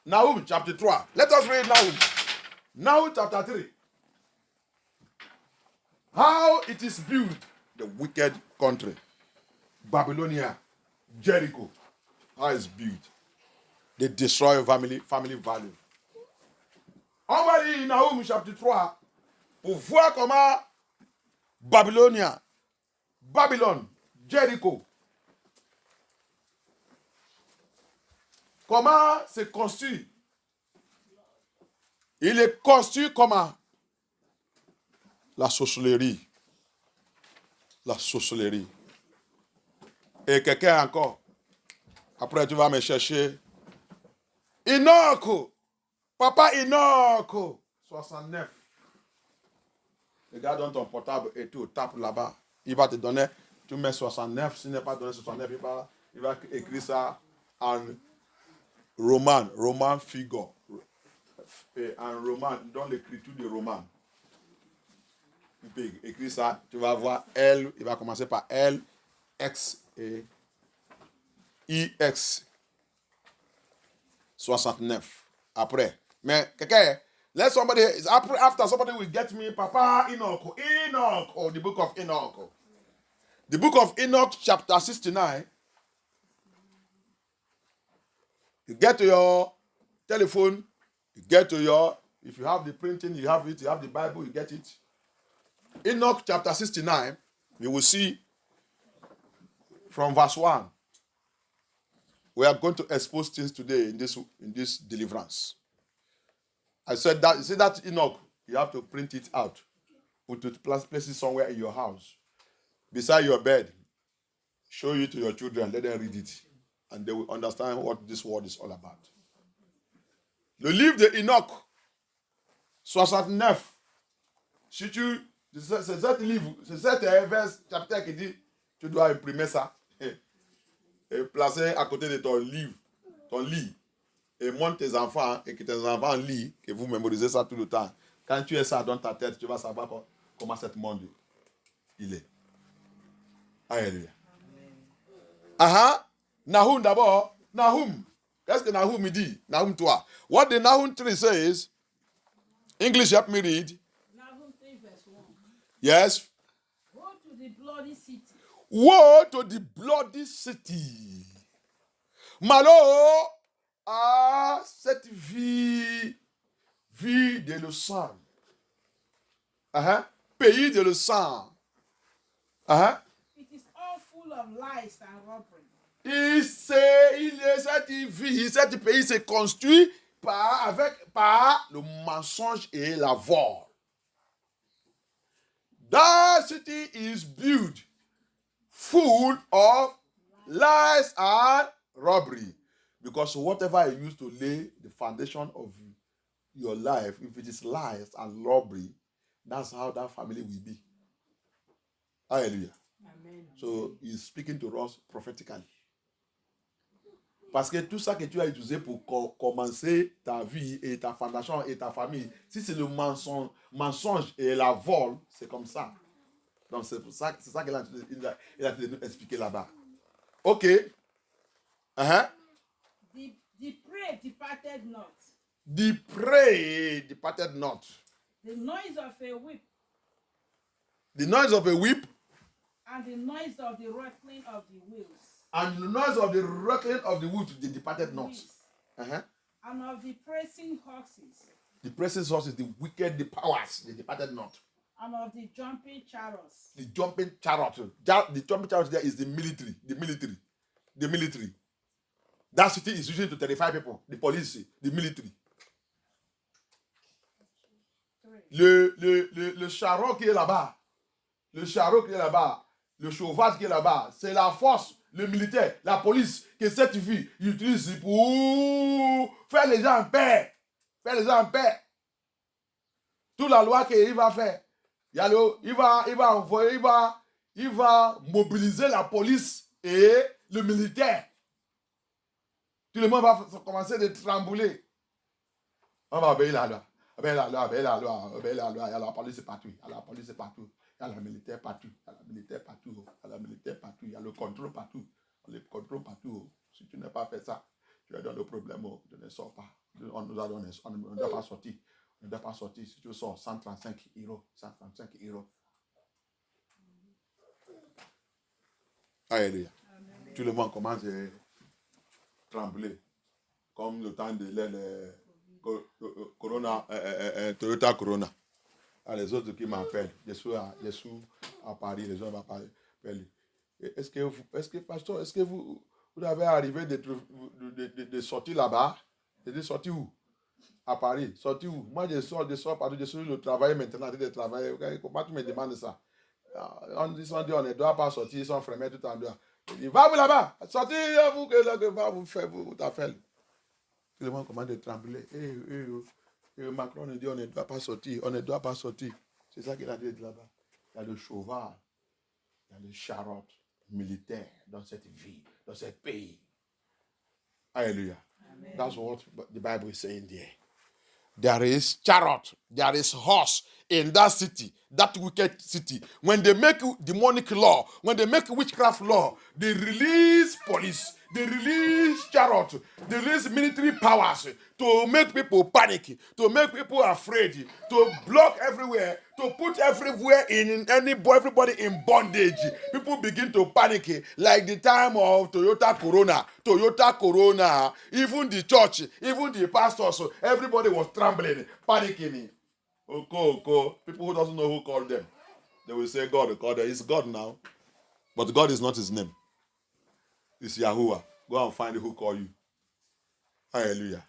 A: Nahum chapter 3. Let us read Nahum. Nahum chapter 3. How it is built, the wicked country. Babylonia, Jericho. How it's built. They destroy family value. On va lire Nahum chapitre 3 pour voir comment Babylone, Jericho, comment c'est construit. Il est construit comment? La sorcellerie. La sorcellerie. Et quelqu'un encore. Après, tu vas me chercher. Enoch. Papa Enoch. 69. Regarde ton portable et tu tapes là-bas. Il va te donner, tu mets 69. S'il n'est pas donné 69, il va écrire ça en Roman figure. Et en roman, dans l'écriture de roman. Il peut écrire ça. Tu vas voir L. Il va commencer par L, X et IX. 69. Après. Mais, quelqu'un, let somebody, after somebody will get me, Papa Enoch, or the book of Enoch. The book of Enoch, chapter 69. You get to your telephone, you get to your, if you have the printing, you have it, you have the Bible, you get it. Enoch, chapter 69, you will see from verse 1. We are going to expose things today in this deliverance. I said that, you see that Enoch, you have to print it out. Put it, place it somewhere in your house. Beside your bed. Show it to your children, let them read it. And they will understand what this word is all about. Le livre de Enoch, 69. Si tu, c'est cet livre, c'est cet chapitre qui dit, tu dois imprimer ça. Et placer à côté de ton livre, ton lit. Et montre tes enfants, et que tes enfants lisent, que vous mémorisez ça tout le temps. Quand tu as ça dans ta tête, tu vas savoir comment ce monde il est. Alléluia. Nahum d'abord. Nahum. Qu'est-ce que Nahum me dit? Nahum 3. What the Nahum 3 says, English, help me read.
C: Nahum 3 verse 1.
A: Yes.
C: Woe to the bloody city.
A: Woe to the bloody city. Malheur à cette vie de le sang. Pays de le sang.
C: It is all full of lies and robbery.
A: Cette vie, ce pays se construit par le mensonge et la vol. That city is built full of lies and robbery. Because whatever you use to lay the foundation of your life, if it is lies and robbery, that's how that family will be. Hallelujah.
C: Amen.
A: So he's speaking to us prophetically. Parce que tout ça que tu as utilisé pour commencer ta vie et ta fondation et ta famille, si c'est le mensonge et la vol, c'est comme ça. Donc c'est ça qu'il a nous expliquer là-bas. Ok.
C: The prey departed not.
A: The prey departed not.
C: The noise of a whip.
A: The noise of a whip.
C: And the noise of the rattling of the wheels.
A: And the noise of the rattling of the wood, they departed not.
C: And of the pressing horses.
A: The pressing horses, the wicked, the powers, they departed not.
C: And of the jumping chariots.
A: The jumping chariot. The jumping chariot there is the military. The military. That city is usually to 35 people. The police, the military. Le chariot qui est là-bas. Le chariot qui est là-bas. Le cheval qui est là-bas. C'est la force. Le militaire, la police, que cette vie utilise pour faire les gens en paix. Faire les gens en paix. Toute la loi qu'il va faire. Il va mobiliser la police et le militaire. Tout le monde va commencer à trembler. On va obéir la loi. Obéir la loi. Il y a la police partout. Il y a la police partout. Il y a le militaire partout. Il y a le militaire partout. Il y a le militaire partout. Il y a le contrôle partout. Le contrôle partout. Si tu n'as pas fait ça, tu es dans le problème. Tu ne sors pas. On ne doit pas sortir. On ne doit pas sortir. Si tu sors, 135 euros. 135 euros. Alléluia. Tout le monde commence à trembler. Comme le temps de Corona, Toyota Corona. Les autres qui m'appellent, je suis à Paris, les gens m'appellent. Est-ce que pasteur, est-ce que vous avez arrivé de sortir là-bas? Je dis sortir où? À Paris. Sortir où? Moi je sors partout, je suis le travail maintenant, de travailler. Comment tu me demandes ça? On dit on ne doit pas sortir, ils sont fermés tout en dehors. Je dis va vous là-bas, sortez vous que va vous faire vous t'affaire. Tout le monde commence à trembler. Macron nous dit on ne doit pas sortir, on ne doit pas sortir. C'est ça qu'il a dit là-bas. Il y a le cheval, il y a le chariot militaire dans cette vie, dans ce pays. Alléluia. That's what the Bible is saying there. there is chariot, there is horse in that city, that wicked city. When they make demonic law, when they make witchcraft law, they release police, they release chariot, they release military powers to make people panic, to make people afraid, to block everywhere, to put everywhere in everybody in bondage. People begin to panic like the time of Toyota Corona. Even the church, even the pastors, everybody was trembling, panicking. Oko. People who doesn't know who called them, they will say God called them. It's God now, but God is not his name. It's Yahuwah. Go and find who called you. Hallelujah.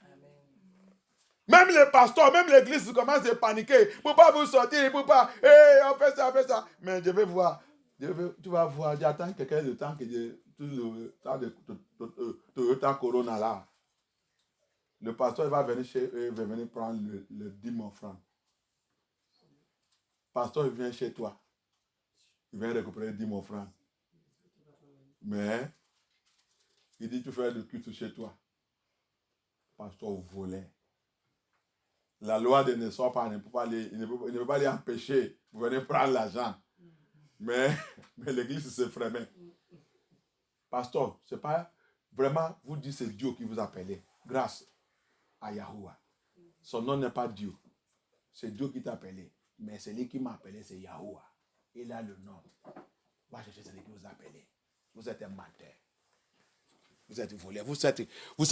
A: Même les pasteurs, même l'église commence à paniquer. Pour pas vous sortir, pour pas. Hey, on fait ça. Mais je vais voir. Tu vas voir, j'attends quelqu'un de temps que tout le temps de Toyota Corona là. Le pasteur il va venir chez eux, il va venir prendre le 10 000 francs. Pasteur, il vient chez toi. Il vient récupérer 10 000 francs. Mais, il dit, tu fais le culte chez toi. Pasteur volait. La loi de ne sort pas, il ne peut pas les empêcher de venir prendre l'argent. Mais l'église se frémait. Pasteur, c'est pas vraiment, vous dites c'est Dieu qui vous appelait, grâce à Yahuwah. Son nom n'est pas Dieu. C'est Dieu qui t'a appelé. Mais celui qui m'a appelé, c'est Yahuwah. Il a le nom. Va chercher celui qui vous a appelé. Vous êtes un menteur. Vous êtes volé. Vous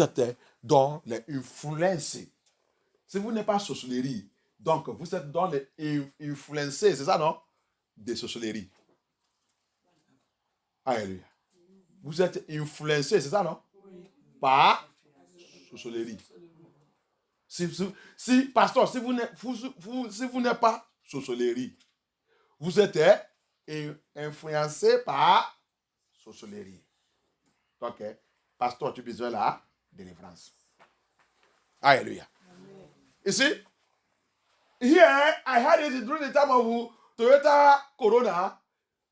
A: êtes dans les influences. Si vous n'êtes pas sorcellerie, donc vous êtes dans les influencés, c'est ça, non? Des sorcelleries. Alléluia. Vous êtes influencés, c'est ça, non? Par sorcellerie. Si pasteur, si vous n'êtes pas sorcellerie, vous êtes influencé par sorcellerie. Donc, pasteur, tu as besoin de la délivrance. Alléluia. You see, here I had it during the time of Toyota Corona.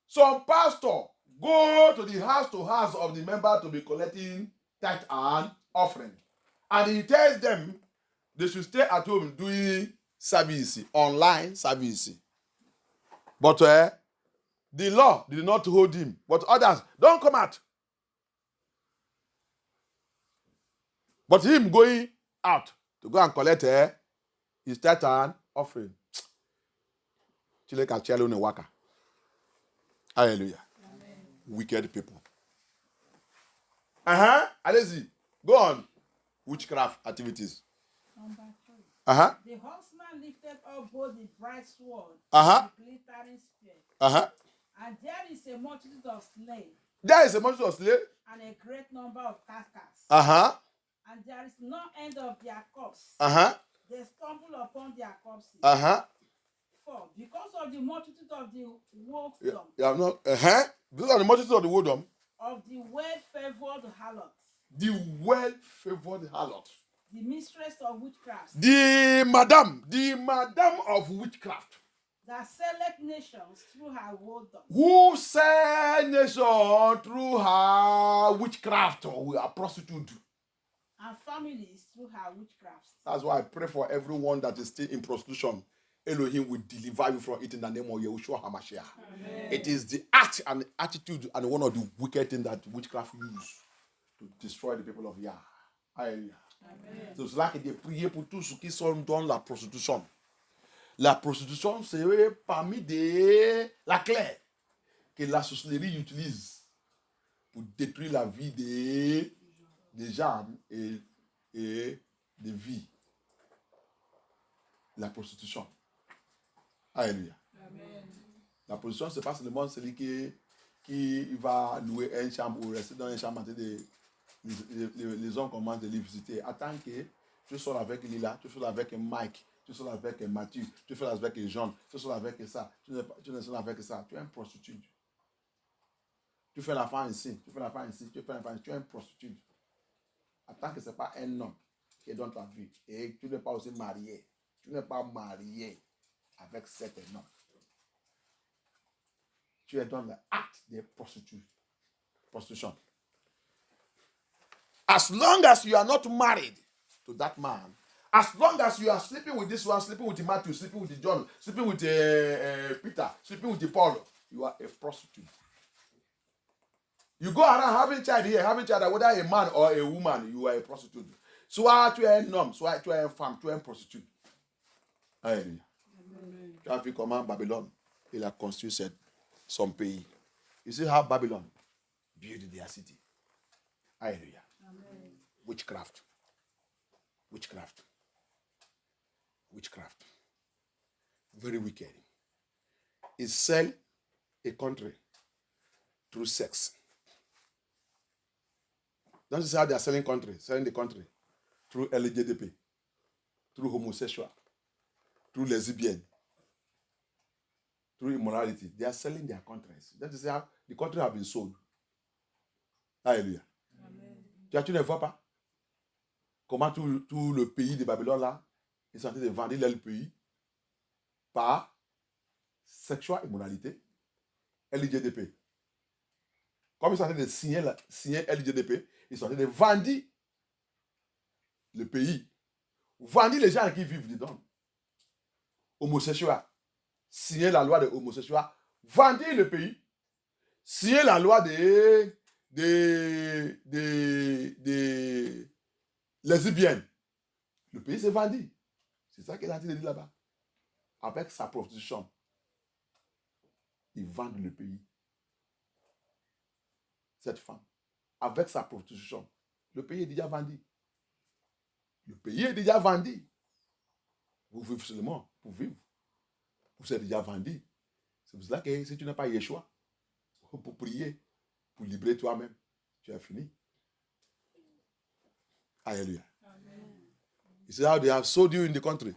A: Some pastor go to the house of the member to be collecting tithe and offering. And he tells them they should stay at home doing service, online service. But the law did not hold him. But others, don't come out. But him going out to go and collect his tithe and offering. Hallelujah. Amen. Wicked people. Allez-y. Go on. Witchcraft activities.
C: Number 3.
A: The
C: horseman lifted up both the bright sword
A: and
C: the glittering spear. And there is a multitude of slain.
A: There is a multitude of slain.
C: And a great number of carcasses. And there is no end of their corpse. They stumble upon their corpses. 4. Because of the multitude of the whoredom.
A: Because of the multitude of the whoredom.
C: Of the well-favored harlots.
A: The well-favored harlot.
C: The mistress of witchcraft.
A: The madam of witchcraft.
C: That selleth nations through her whoredom.
A: Who sell nations through her witchcraft or her prostitute.
C: And families through her witchcraft.
A: That's why I pray for everyone that is still in prostitution. Elohim will deliver you from it in the name of Yahushua HaMashiach. Amen. It is the act and the attitude and one of the wicked things that witchcraft use to destroy the people of Yah. Hallelujah. C'est cela que j'ai prié pour tous ceux qui sont dans la prostitution. La prostitution, c'est parmi la clé que la sorcellerie utilise pour détruire la vie des gens et des vies. La prostitution. Alléluia. La prostitution, c'est pas seulement celui qui va louer une chambre ou rester dans une chambre. Les hommes commencent à les visiter. Attends que tu sois avec Lila, tu sois avec Mike, tu sois avec Mathieu, tu sois avec Jean, tu sois avec ça, tu ne sois avec ça. Tu es un prostitute. Tu fais la femme ici, tu fais la femme ici, tu fais la femme ici, tu es un prostitute. Attends que ce n'est pas un homme qui est dans ta vie. Et tu n'es pas aussi marié. Tu n'es pas marié avec cet homme. Tu es dans l'acte de prostitution. As long as you are not married to that man, As long as you are sleeping with this one, sleeping with Matthew, sleeping with John, sleeping with Peter, sleeping with Paul, you are a prostitute. You go around having child here, having child, whether a man or a woman, you are a prostitute. Soit tu es un homme, soit tu es une femme, tu es un prostitute. Alléluia. Tu as vu comment Babylone, il a construit son pays. You see how Babylon built their city. Hallelujah. Amen. Witchcraft. Very wicked. It sell a country through sex. Don't you see how they are selling the country through LGBT, through homosexual, through lesbian, through immorality. They are selling their countries. That is how the country have been sold. Alléluia. Tu ne vois pas comment tout le pays de Babylone là est en train de vendre le pays par sexual immoralité, LGBT. Comme ils sont en train de signer LGBT, ils sont en train de vendre le pays, vendre les gens qui vivent dedans. Homosexuels, signer la loi de homosexuels, vendre le pays, signer la loi des lesbiennes. Le pays s'est vendu. C'est ça qu'il a dit là-bas. Avec sa prostitution, ils vendent le pays. Cette femme, avec sa prostitution, le pays est déjà vendu. Le pays est déjà vendu. Vous vivez seulement pour vivre. Vous êtes déjà vendu. C'est pour cela que si tu n'as pas Yeshua, pour prier, pour libérer toi-même, tu as fini. Hallelujah. Amen. You see how they have sold you in the country.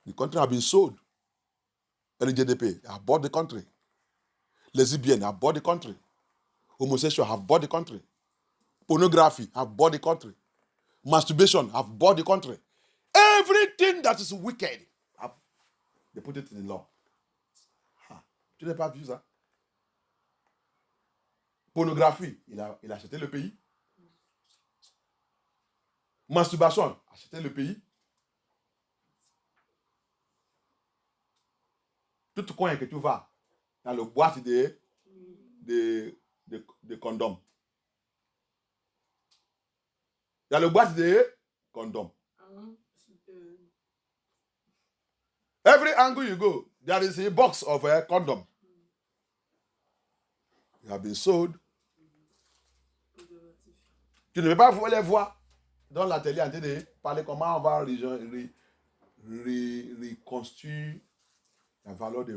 A: The country has been sold. LGDP have bought the country. Lesbians have bought the country. Homosexuals have bought the country. Pornography have bought the country. Masturbation have bought the country. Everything that is wicked, they put it in the law. Tu n'as pas vu ça? Pornographie, il a acheté le pays. Masturbation, acheté le pays. Tout coin que tu vas, dans le boîte de condoms. Dans le boîte de condoms. Every angle you go, there is a box of a condom. They have been sold. Tu ne peux pas les voir dans l'atelier en train de parler comment on va reconstruire la valeur de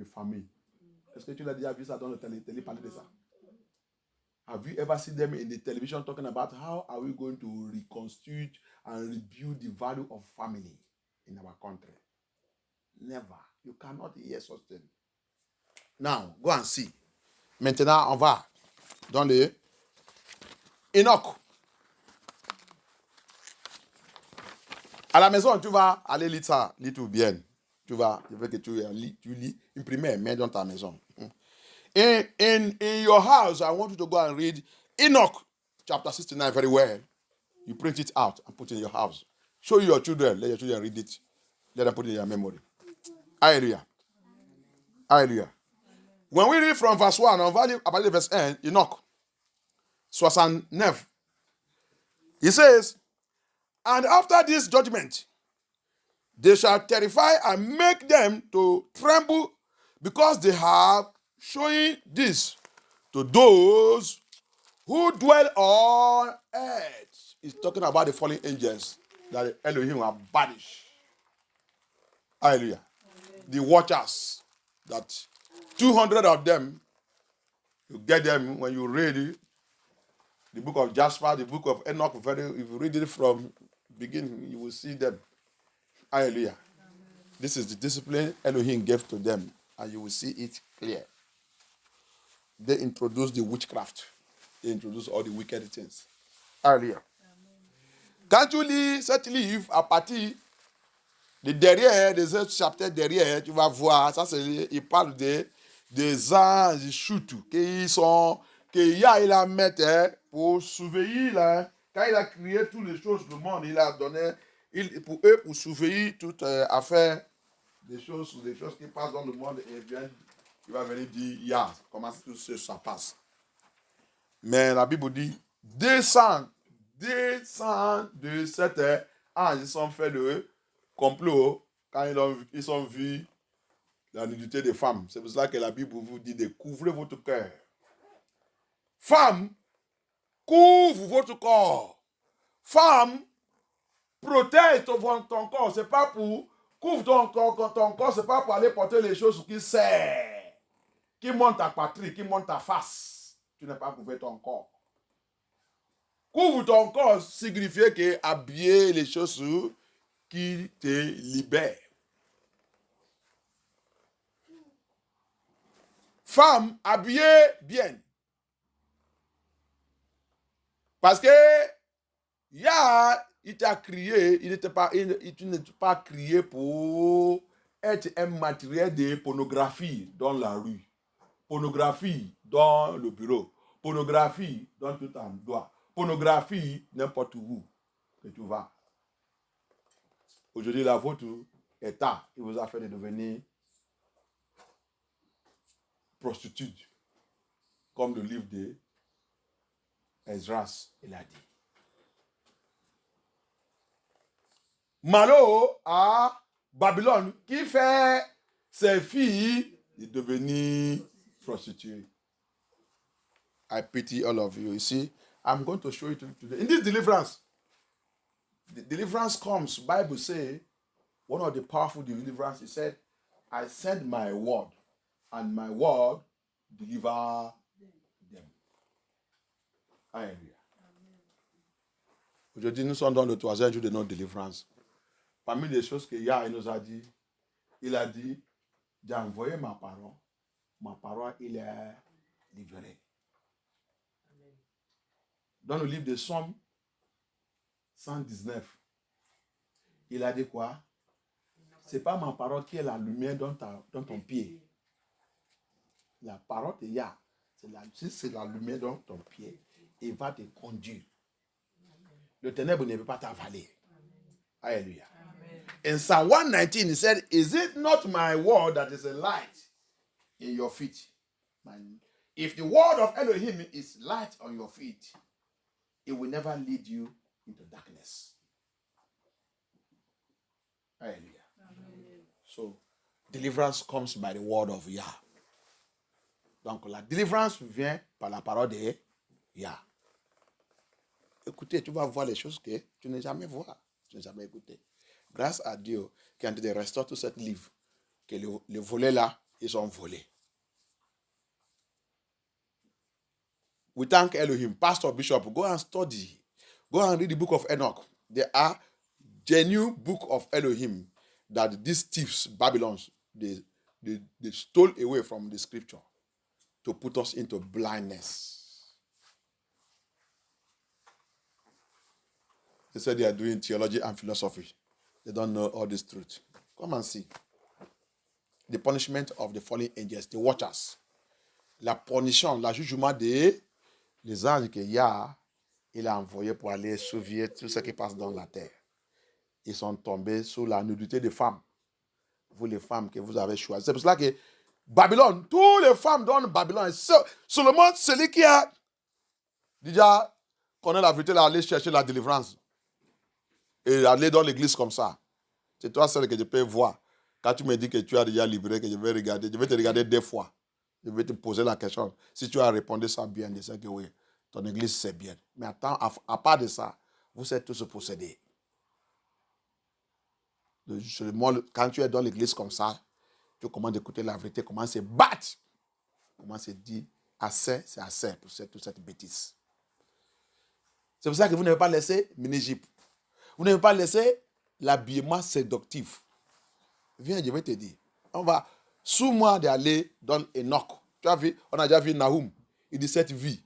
A: famille. Est-ce que tu l'as déjà vu ça dans le télé parler de ça? Have you ever seen them in the television talking about how are we going to reconstruct and rebuild the value of family in our country? Never. You cannot hear such thing. Now, go and see. Maintenant, on va dans le Enoch. À la maison, tu vas aller lire ça, lis tout bien. Je veux que tu lis, imprimer, mets dans ta maison. In your house, I want you to go and read Enoch chapter 69 very well. You print it out and put it in your house. Show your children. Let your children read it. Let them put it in their memory. Hallelujah. Hallelujah. When we read from verse 1, on va lire à partir de verse 1, Enoch 69. He says, and after this judgment, they shall terrify and make them to tremble because they have shown this to those who dwell on earth. He's talking about the fallen angels that Elohim have banished. Hallelujah. Amen. The watchers, that 200 of them, you get them when you read the book of Jasper, the book of Enoch. If you read it from beginning, you will see them. Hallelujah. Amen. This is the discipline Elohim gave to them, and you will see it clear. They introduced the witchcraft. They introduced all the wicked things. Hallelujah. Amen. Quand tu lis cet livre à partir de derrière, des autres chapitres derrière, tu vas voir, ça il parle des anges choutou, qu'il a mis pour surveiller là. Quand il a créé toutes les choses du monde, il a donné pour eux, pour surveiller toute affaire, des choses qui passent dans le monde, et bien, il va venir dire, comment tout ça passe. Mais la Bible dit, descends de cette ange, ils ont fait le complot quand ils ont vu la nudité des femmes. C'est pour ça que la Bible vous dit de couvrir votre cœur. Femme, couvre votre corps. Femme, protège ton corps. C'est pas pour couvre ton corps, c'est pas pour aller porter les choses qui serrent, qui montent ta patrie, qui montent ta face. Tu n'as pas couvert ton corps. Couvre ton corps signifie que habiller les choses qui te libèrent. Femme, habillée bien. Parce que il t'a crié, tu n'es pas crié pour être un matériel de pornographie dans la rue, pornographie dans le bureau, pornographie dans tout endroit, pornographie n'importe où que tu vas. Aujourd'hui, la votre état, il vous a fait de devenir prostituée, comme le livre de Esdras, il a dit. Malheur à Babylone qui fait ses filles de devenir prostituées. I pity all of you. You see, I'm going to show you today. In this deliverance, the deliverance comes, Bible says, one of the powerful deliverance, he said, I send my word, and my word deliver them. Alléluia. Aujourd'hui, nous sommes dans le troisième jour de notre délivrance. Parmi les choses que Yah nous a dit, il a dit, j'ai envoyé ma parole, il est livré. Dans le livre de Somme 119, il a dit quoi? C'est pas ma parole qui est la lumière dans ton pied. La parole de Yah, c'est la lumière dans ton pied, il va te conduire. Le ténèbre ne peut pas t'avaler. Alléluia. In Psalm 119, he said, is it not my word that is a light in your feet? If the word of Elohim is light on your feet, it will never lead you into darkness. Hallelujah. So, deliverance comes by the word of Yah. Donc, la délivrance vient par la parole de Yah. Écoutez, tu vas voir les choses que tu n'as jamais vues, tu n'as jamais écoutées. Grâce à Dieu qui a dit de restaurer tout ce livre, que les volets là, ils ont volé. We thank Elohim. Pastor, Bishop, go and study. Go and read the book of Enoch. There are genuine book of Elohim that these thieves, Babylons, they stole away from the scripture to put us into blindness. They said they are doing theology and philosophy. They don't know all this truth. Come and see. The punishment of the fallen angels, the watchers. La punition, le jugement des anges que Yah, il a envoyé pour aller surveiller tout ce qui passe dans la terre. Ils sont tombés sous la nudité des femmes. Vous les femmes que vous avez choisies. C'est pour cela que Babylone, toutes les femmes dans Babylone, seulement celui qui a déjà connaît la vérité, aller chercher la délivrance. Et aller dans l'église comme ça. C'est toi seul que je peux voir. Quand tu me dis que tu as déjà libéré, que je vais te regarder 2 fois. Je vais te poser la question. Si tu as répondu ça bien, je sais que oui, ton église c'est bien. Mais attends, à part de ça, vous êtes tous possédés. Quand tu es dans l'église comme ça, tu commences d'écouter la vérité, commences à se battre. Commences à dire, assez, c'est assez pour toute cette bêtise. C'est pour ça que vous n'avez pas laissé Mini-Égypte. Vous n'avez pas laissé l'habillement séductif. Viens, je vais te dire. On va, sous moi d'aller dans Enoch. Tu as vu, on a déjà vu Nahum. Il dit cette vie.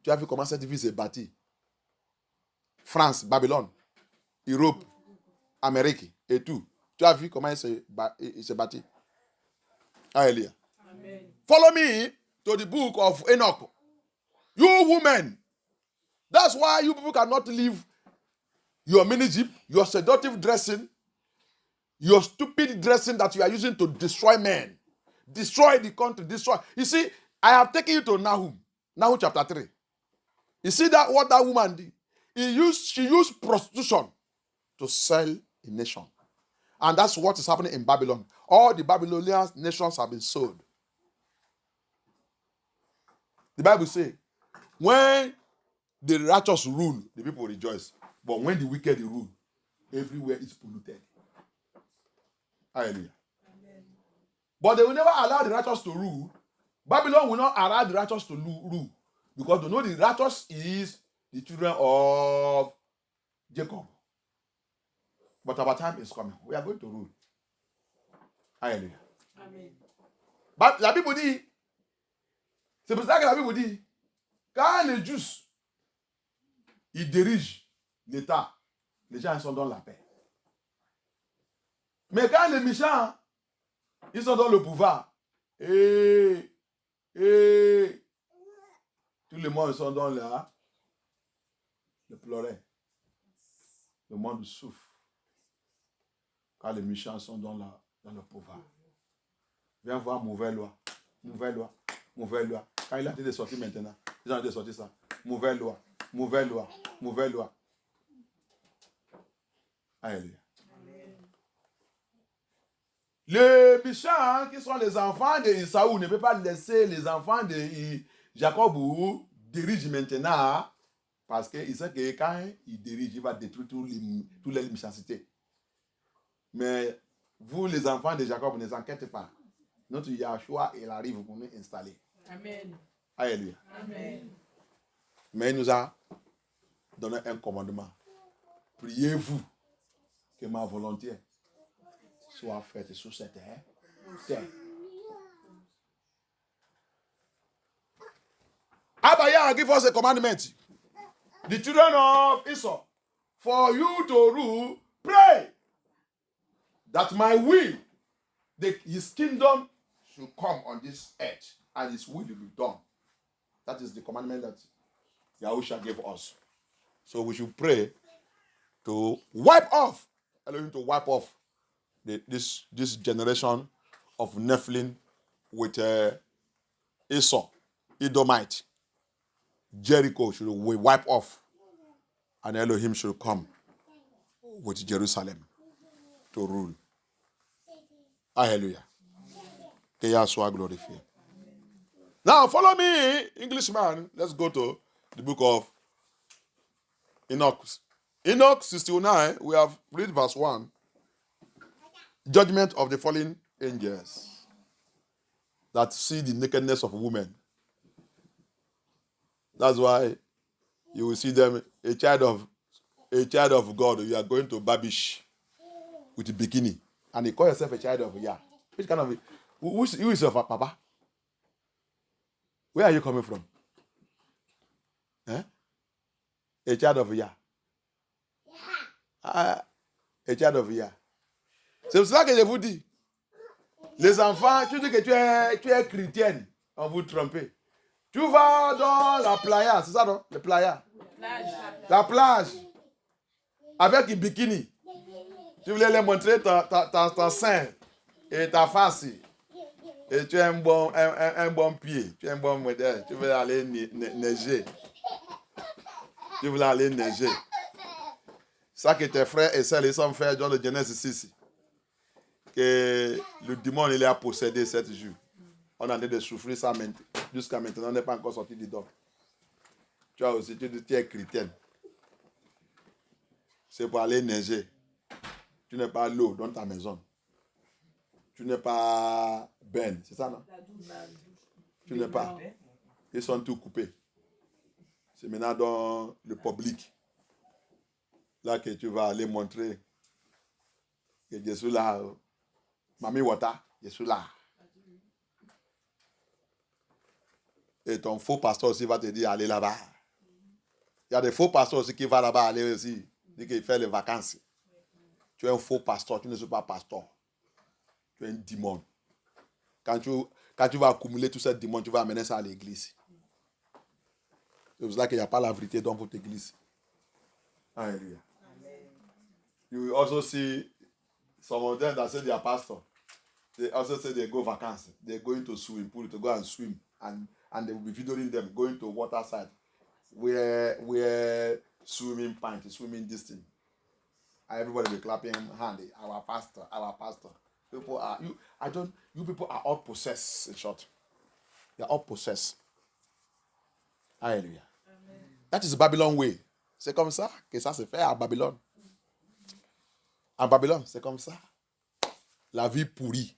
A: Tu as vu comment cette vie s'est bâtie. France, Babylone, Europe, Amérique et tout. Tu as vu comment il s'est bâti. Alléluia. Follow me to the book of Enoch. You women. That's why you people cannot live your mini jeep, your seductive dressing, your stupid dressing that you are using to destroy men, destroy the country, destroy. You see, I have taken you to Nahum chapter 3. You see that what that woman did? She used prostitution to sell a nation. And that's what is happening in Babylon. All the Babylonian nations have been sold. The Bible says, when the righteous rule, the people rejoice. But when the wicked rule, everywhere is polluted. Hallelujah. Amen. But they will never allow the righteous to rule. Babylon will not allow the righteous to rule. Because they know the righteous is the children of Jacob. But our time is coming. We are going to rule. Hallelujah. Amen. But la Bible dit, c'est pour ça que la Bible dit, quand les justes, ils dirigent l'État, les gens sont dans la paix. Mais quand les méchants, ils sont dans le pouvoir, et tout le monde sont dans le pleurer. Le monde souffre. Quand les méchants sont dans le pouvoir. Viens voir mauvaise loi. Mauvaise loi. Mauvaise loi. Quand il a été sorti maintenant, ils ont été sortis ça. Mauvaise loi. Mauvaise loi. Mauvaise loi. Alléluia. Les méchants qui sont les enfants d'Esaü ne peuvent pas laisser les enfants de Jacob diriger maintenant parce qu'il sait que quand il dirige, il va détruire toutes les méchancetés. Mais vous, les enfants de Jacob, ne vous inquiétez pas. Notre Yahshua, il arrive pour nous installer. Amen. Alléluia. Amen. Mais il nous a donné un commandement. Priez-vous que ma volonté soit faite sur cette terre. Abaya give us a commandment. The children of Esau, for you to rule, pray that my will, his kingdom should come on this earth and his will will be done. That is the commandment that Yahusha gave us. So we should pray to wipe off, Elohim to wipe off this generation of Nephilim with Esau, Edomite. Jericho should we wipe off, and Elohim should come with Jerusalem to rule. Hallelujah. Que Yah soit glorifié. Now follow me, Englishman. Let's go to the book of Enoch. Enoch 69, we have read verse 1. Judgment of the fallen angels that see the nakedness of women. That's why you will see them, a child of God, you are going to Babish with a bikini. And you call yourself a child of Yah. Which kind of, who is your papa? Where are you coming from? A child of Yah. A child of Yah. C'est pour cela que je vous dis, les enfants, tu dis que tu es chrétienne, on vous trompe. Tu vas dans la playa, c'est ça non? La playa. La plage. Avec un bikini. Tu voulais leur montrer ta sein et ta face. Et tu as un bon pied. Tu as un bon modèle. Tu veux aller neiger. Tu veux aller neiger. Ça que tes frères et sœurs, ils sont faits dans le Genèse 6. Que le démon, il a possédé 7 jours. On a en train de souffrir ça jusqu'à maintenant, on n'est pas encore sorti du don. Tu as aussi, tu es chrétienne. C'est pour aller neiger. Tu n'es pas l'eau dans ta maison. Tu n'es pas Ben, c'est ça, non? Tu n'es pas. Ils sont tous coupés. C'est maintenant dans le public. Là que tu vas aller montrer que je suis là. Mami Wata, je suis là. Et ton faux pasteur aussi va te dire, allez là-bas. Il y a des faux pasteurs aussi qui vont là-bas aller aussi. Dit qu'il fait les vacances. Tu es un faux pasteur, tu ne suis pas pasteur. Tu es un démon. Quand tu vas accumuler tout ce démon, tu vas amener ça à l'église. C'est pour ça qu'il n'y a pas la vérité dans votre église. Alléluia. You will also see some of them that say they are pastor. They also say they go vacancy. They're going to swimming pool to go and swim, and they will be videoing them going to water side, where swimming pint, swimming this thing. Everybody be clapping hand. Our pastor, our pastor. People are you. I don't. You people are all possessed. In short, they are all possessed. Hallelujah. Amen. That is the Babylon way. C'est comme ça que ça se fait à Babylone. À Babylone, c'est comme ça. La vie pourrie.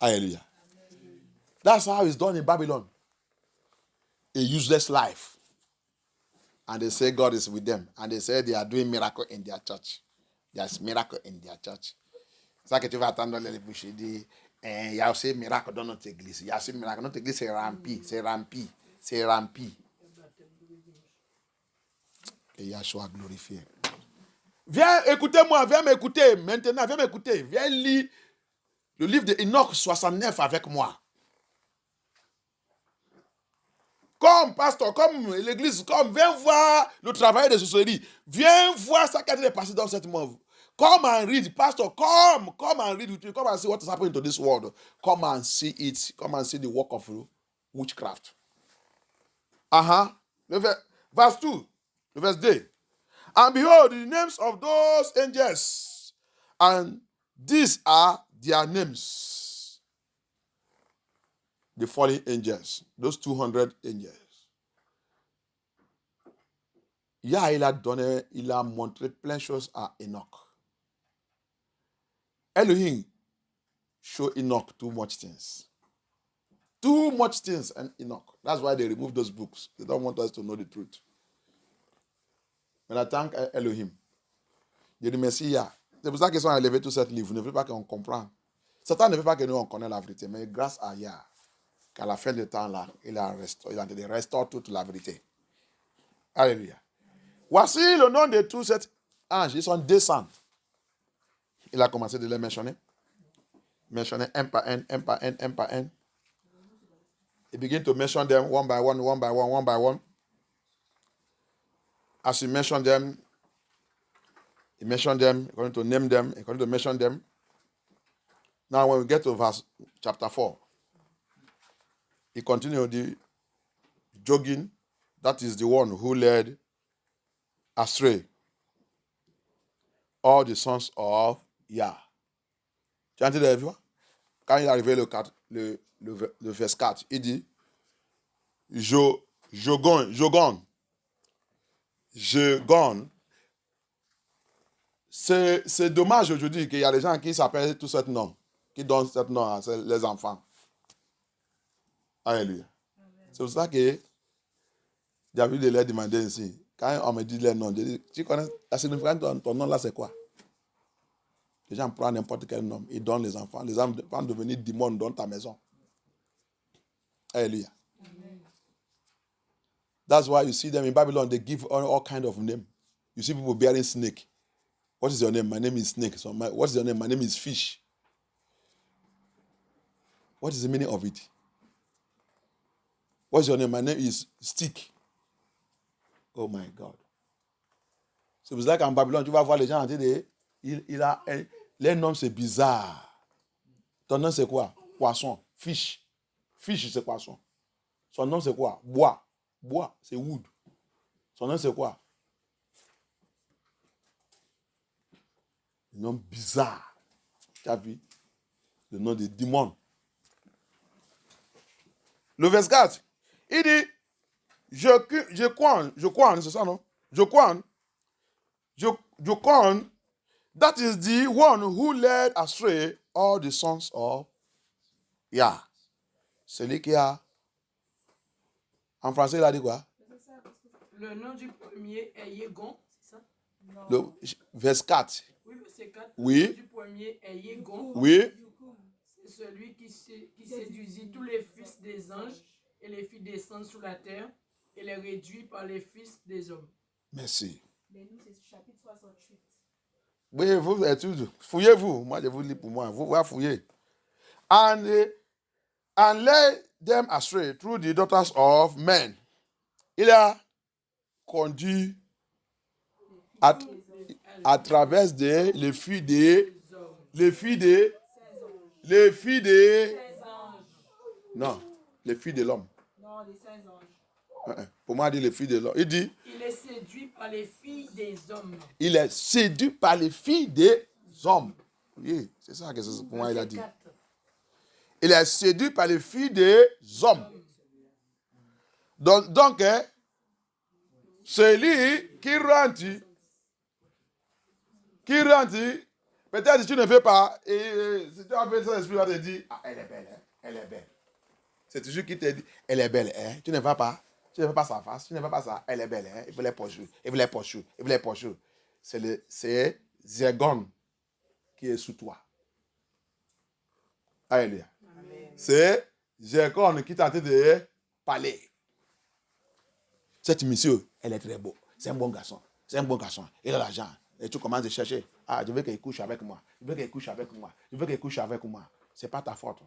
A: Hallelujah. Amen. That's how it's done in Babylon. A useless life. And they say God is with them. And they say they are doing miracle in their church. There's miracle in their church. C'est ça que tu vas attendre les bouches. Il dit, il y a aussi miracle dans notre église. Il y a aussi miracle. Notre église, c'est rempli. C'est rempli. C'est rempli. Et Yahshua glorifié. Viens, écoutez-moi. Viens m'écouter. Maintenant, viens m'écouter. Viens lire le livre de Enoch 69 avec moi. Comme pasteur, comme l'église, comme viens voir le travail de sorcellerie. Viens voir ça qui a été passé dans cette mort. Come and read, pastor. Come and read with me. Come and see what is happening to this world. Come and see it. Come and see the work of witchcraft. Verse 2. Verse 2. And behold, the names of those angels, and these are their names. The fallen angels, those 200 angels. Yah, il a montré plein de choses à Enoch. Elohim showed Enoch too much things. Too much things and Enoch. That's why they removed those books. They don't want us to know the truth. Mais I thank Elohim. Je remercie Yah. C'est pour ça qu'ils sont enlevés tous ces livres. Ne veut pas qu'on comprenne. Satan ne veut pas que nous on connaisse la vérité. Mais grâce à Yah, qu'à la fin du temps là, il a restauré toute la vérité. Alléluia. Voici le nom de tous ces anges. Ils sont 200. Il a commencé de les mentionner. Mentionner un par un, un par un, un par un. He began to mention them one by one, one by one, one by one. As he mentioned them, according to name them, according to mention them. Now when we get to chapter 4, he continued the jogging. That is the one who led astray all the sons of Yah. Tu as entendu la voix? Quand il est arrivé le verset 4, il dit Jogon. C'est dommage aujourd'hui qu'il y a des gens qui s'appellent tout ce nom, qui donnent ce nom à les enfants. Alléluia. C'est pour ça que j'ai vu de leur demander ici. Quand on me dit les noms, je dis, tu connais la signification de ton nom là, c'est quoi? Les gens prennent n'importe quel nom, ils donnent les enfants. Les enfants vont devenir démons dans ta maison. Alléluia. That's why you see them in Babylon, they give all kinds of names. You see people bearing snake. What is your name? My name is snake. So what is your name? My name is fish. What is the meaning of it? What's your name? My name is stick. Oh my God. C'est pour ça qu'en Babylone, tu vas voir les gens en train de... Les noms, c'est bizarre. Ton nom, c'est quoi? Poisson. Fish. Fish, c'est poisson. Son nom, c'est quoi? Bois. Bois, c'est wood. Son nom, c'est quoi? Un nom bizarre. Tu as vu? Le nom de démon. Le verset 4, il dit, je crois, c'est ça, non? Je crois, that is the one who led astray all the sons of Yah. Celui qui a, en français, il a dit quoi?
B: Le nom du premier est Yégon, c'est ça?
A: Le verset 4.
B: Oui, verset 4.
A: Oui.
B: Le nom du premier est Yégon.
A: Oui.
B: C'est celui qui séduisit tous les fils des anges et les filles descendent sur la terre et les réduit par les fils des hommes.
A: Merci.
C: Mais nous, c'est chapitre 68.
A: Oui, vous étudiez. Fouillez-vous. Moi, je vous lis pour moi. Vous fouiller. And led them astray through the daughters of men. Il a conduit à travers les filles des non, les filles de l'homme.
C: Non, les 16 anges.
A: Pour moi, il dit les filles de l'homme. Il dit,
B: il est séduit par les filles des hommes.
A: Il est séduit par les filles des hommes. Oui, c'est ça que pour moi il a dit. Il est séduit par les filles des hommes. Donc celui qui rentre, peut-être que tu ne fais pas, et si tu as fait ça, l'esprit va te dire, ah, elle est belle, hein? Elle est belle. C'est toujours qui te dit, elle est belle, hein? Tu ne vas pas sa face, tu ne vas pas ça, elle est belle, hein? Il veut les poursuivre. C'est Zergon qui est sous toi. Alléluia. C'est Zergon qui t'a de parler. Cette monsieur, elle est très beau. C'est un bon garçon. Il a l'argent. Et tu commences à chercher. Ah, je veux qu'il couche avec moi. Je veux qu'il couche avec moi. Ce n'est pas ta faute.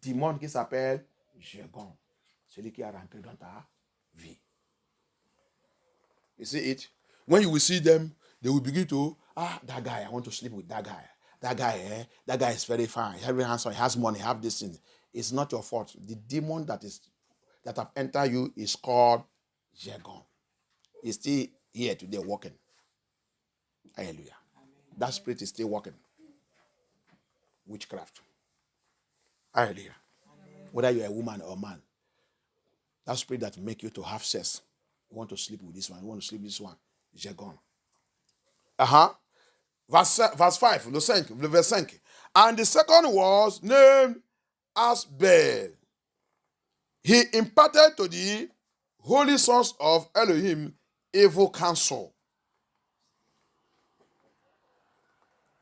A: Démon qui s'appelle Zergon. Celui qui a rentré dans ta vie. You see it? When you will see them, they will begin to, that guy, I want to sleep with that guy. That guy is very fine, very handsome, he has money, have this thing. It's not your fault. The demon that have entered you is called Zergon. He's still here today working. Hallelujah. Amen. That spirit is still working. Witchcraft. Hallelujah. Amen. Whether you're a woman or a man, that spirit that make you to have sex, you want to sleep with this one, you want to sleep with this one, Zergon. Verse 5, le verse 5. And the second was named Asbel. He imparted to the holy sons of Elohim evil counsel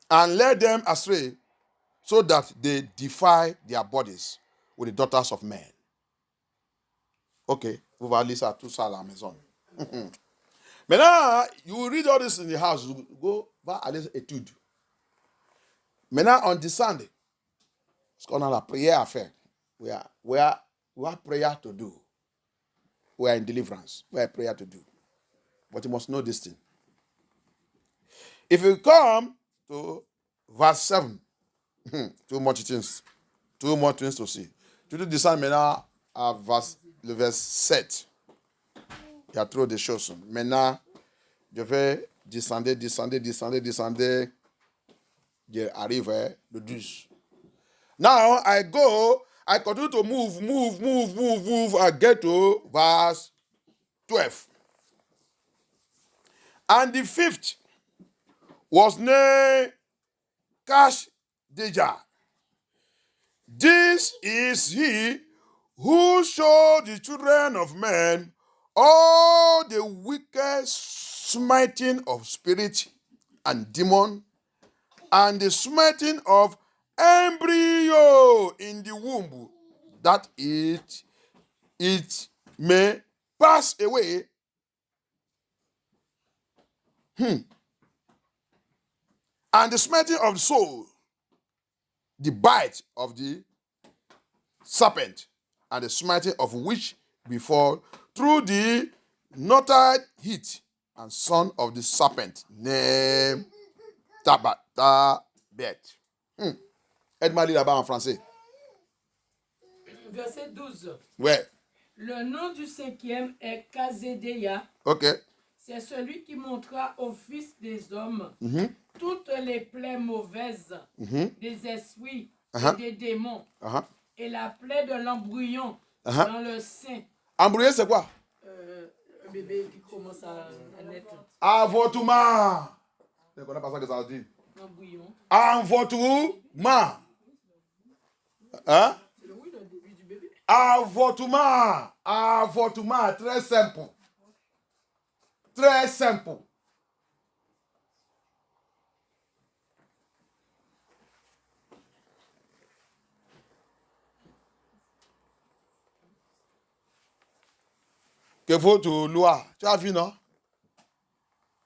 A: and led them astray so that they defy their bodies with the daughters of men. Ok, vous allez lire ça, tout ça à la maison. Maintenant, you read all this in the house, you go, va aller étude. Maintenant, on descend. Parce qu'on a la prière à faire. We have prayer to do. We are in deliverance. We have prayer to do. But you must know this thing. If you come to verse 7, two more things to see. Tu te descends maintenant à le verse 7. Il y a trop de choses. Maintenant, je vais descendre. J'arrive le 12. Now, I continue to move. I get to verse 12. And the fifth was named Kashdeja. This is he who showed the children of men all the wicked smiting of spirit and demon, and the smiting of embryo in the womb, that it may pass away. And the smiting of the soul, the bite of the serpent, and the smiting of which before through the knotted heat and son of the serpent, named Tabet. Aide-moi à lire là-bas en français.
B: Verset 12.
A: Ouais.
B: Le nom du cinquième est Kazédéa.
A: Ok.
B: C'est celui qui montra aux fils des hommes toutes les plaies mauvaises des esprits et des démons et la plaie de l'embryon dans le sein.
A: Embryon, c'est quoi?
B: Un bébé qui commence à naître.
A: Avortement. Je ne connais pas ça que ça veut dire.
B: Embryon.
A: Avortement. Hein?
B: C'est le début du bébé.
A: Avortement. Très simple. Très simple. Que votre loi. Tu as vu, non?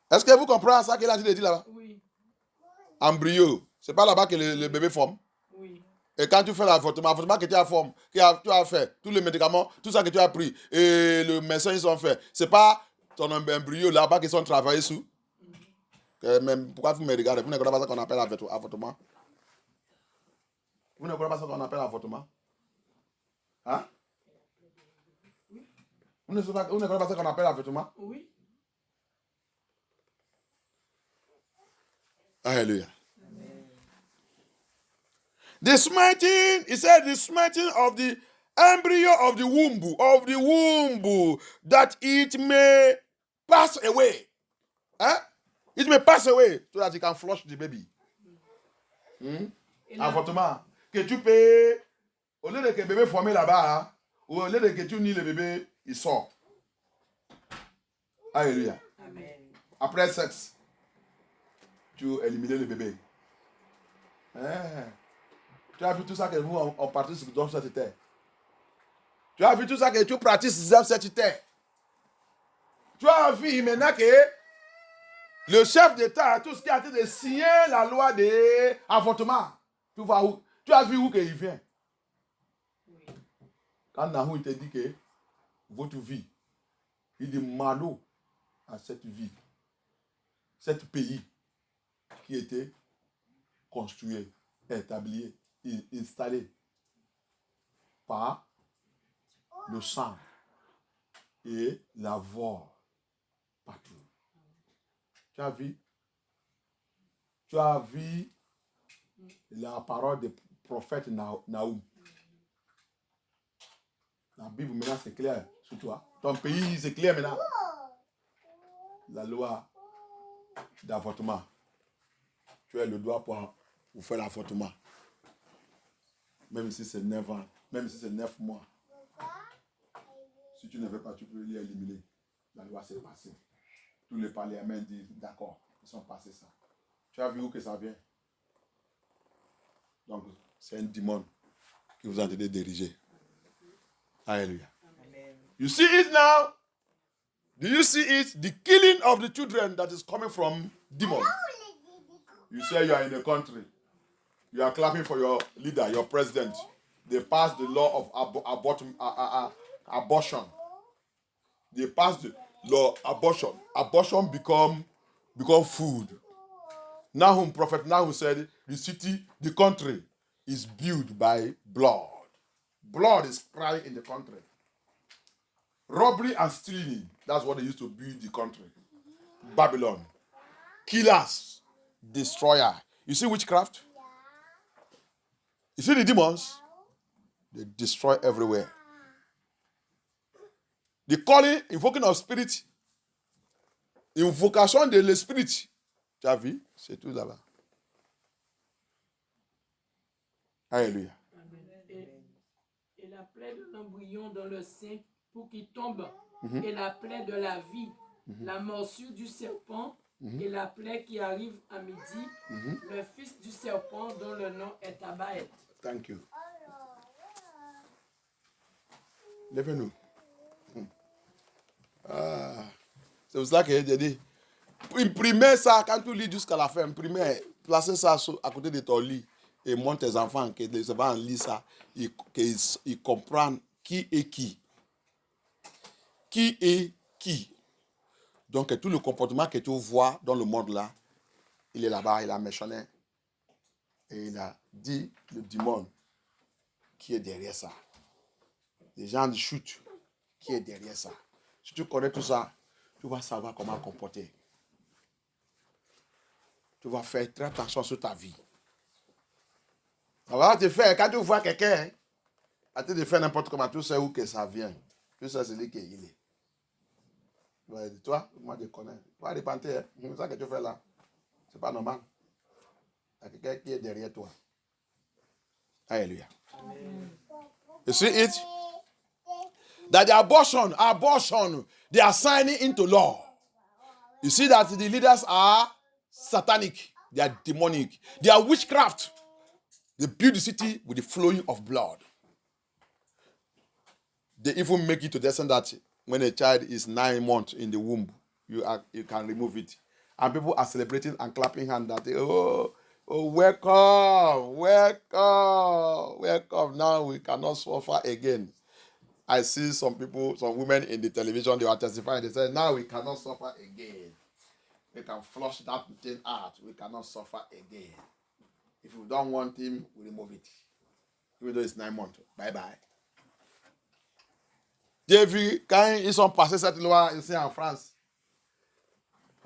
A: Est-ce que vous comprenez ça qu'il a dit là-bas?
B: Oui.
A: Embryo. C'est pas là-bas que le bébé forme?
B: Oui.
A: Et quand tu fais l'avortement que tu as fait, tous les médicaments, tout ça que tu as pris, et le médecin ils ont fait, c'est pas ton embryo là-bas qu'ils sont travaillés sous? Mais pourquoi vous me regardez? Vous ne connaissez pas ce qu'on appelle avortement? Vous ne connaissez pas ce qu'on appelle avortement? Hein? Vous ne connaissez pas ce qu'on appelle avortement?
B: Oui.
A: Hallelujah. The smiting, he said, the smiting of the embryo of the womb, that it may pass away. Hein? It may pass away so that you can flush the baby. Avortement. Que tu peux, au lieu de que le bébé formé là-bas, ou au lieu de que tu nies le bébé, il sort. Alléluia.
B: Amen.
A: Après sexe, tu élimines le bébé. Tu as vu tout ça que nous, on pratique dans cette terre. Tu as vu tout ça que tu pratiques dans cette terre. Tu as vu maintenant que le chef d'État, tout ce qui a été de signer la loi d'avortement. Tu vois où? Tu as vu où qu'il vient?
B: Oui.
A: Quand Nahou il te dit que votre vie, il dit malo à cette vie, cet pays qui était construit, établi, installé par le sang et la voix partout. Tu as vu? Tu as vu la parole du prophète Naoum. La Bible maintenant c'est clair sur toi. Ton pays c'est clair maintenant. La loi d'avortement. Tu as le droit pour faire l'avortement. Même si c'est 9 ans, même si c'est 9 mois. Si tu ne veux pas, tu peux l'éliminer. La loi s'est passée. Tous les parlements disent d'accord, ils sont passés ça. Tu as vu où que ça vient? Donc, c'est un démon qui vous a été dirigé. Hallelujah.
B: Amen.
A: You see it now? Do you see it? The killing of the children that is coming from demons. You say you are in a country. You are clapping for your leader, your president. They passed the law of abortion. They passed the law abortion. Abortion become food. Nahum, Prophet Nahum said, the city, the country is built by blood. Blood is crying in the country. Robbery and stealing, that's what they used to build the country. Babylon. Killers, destroyer. You see witchcraft? You see the demons? They destroy everywhere. The calling, invoking of spirit, invocation de l'esprit. Tu as vu? C'est tout là-bas. Alléluia.
B: Et la plaie de l'embryon dans le sein pour qu'il tombe, et la plaie de la vie, la morsure du serpent, et la plaie qui arrive à midi, le fils du serpent dont le nom est Tabaët.
A: Thank you. Lève-nous. C'est pour ça que j'ai dit, imprimez ça quand tu lis jusqu'à la fin, imprimez, placez ça à côté de ton lit et montre tes enfants que les enfants lisent ça, qu'ils comprennent qui est qui. Qui est qui. Donc tout le comportement que tu vois dans le monde là, il est là-bas, il a mentionné et il a dit le démon qui est derrière ça. Les gens de chute qui est derrière ça. Si tu connais tout ça, tu vas savoir comment comporter. Tu vas faire très attention sur ta vie. Ça va te faire, quand tu vois quelqu'un, à te faire n'importe comment, tu sais où que ça vient. Tu sais celui qui est. Ouais, toi, moi je connais. Tu vas repentir, hein? C'est ça que tu fais là. C'est pas normal. Il y a quelqu'un qui est derrière toi. Alléluia. You see it? That the abortion, they are signing into law. You see that the leaders are satanic. They are demonic. They are witchcraft. They build the city with the flowing of blood. They even make it to the extent that when a child is 9 months in the womb, you can remove it. And people are celebrating and clapping hands that, welcome. Now we cannot suffer again. I see some people, some women in the television, they were testifying. They said, now we cannot suffer again. we can flush that thing out. We cannot suffer again. If we don't want him, we remove it. Even though it's 9 months. Bye-bye. J'ai vu, quand ils sont passés cette loi ici en France,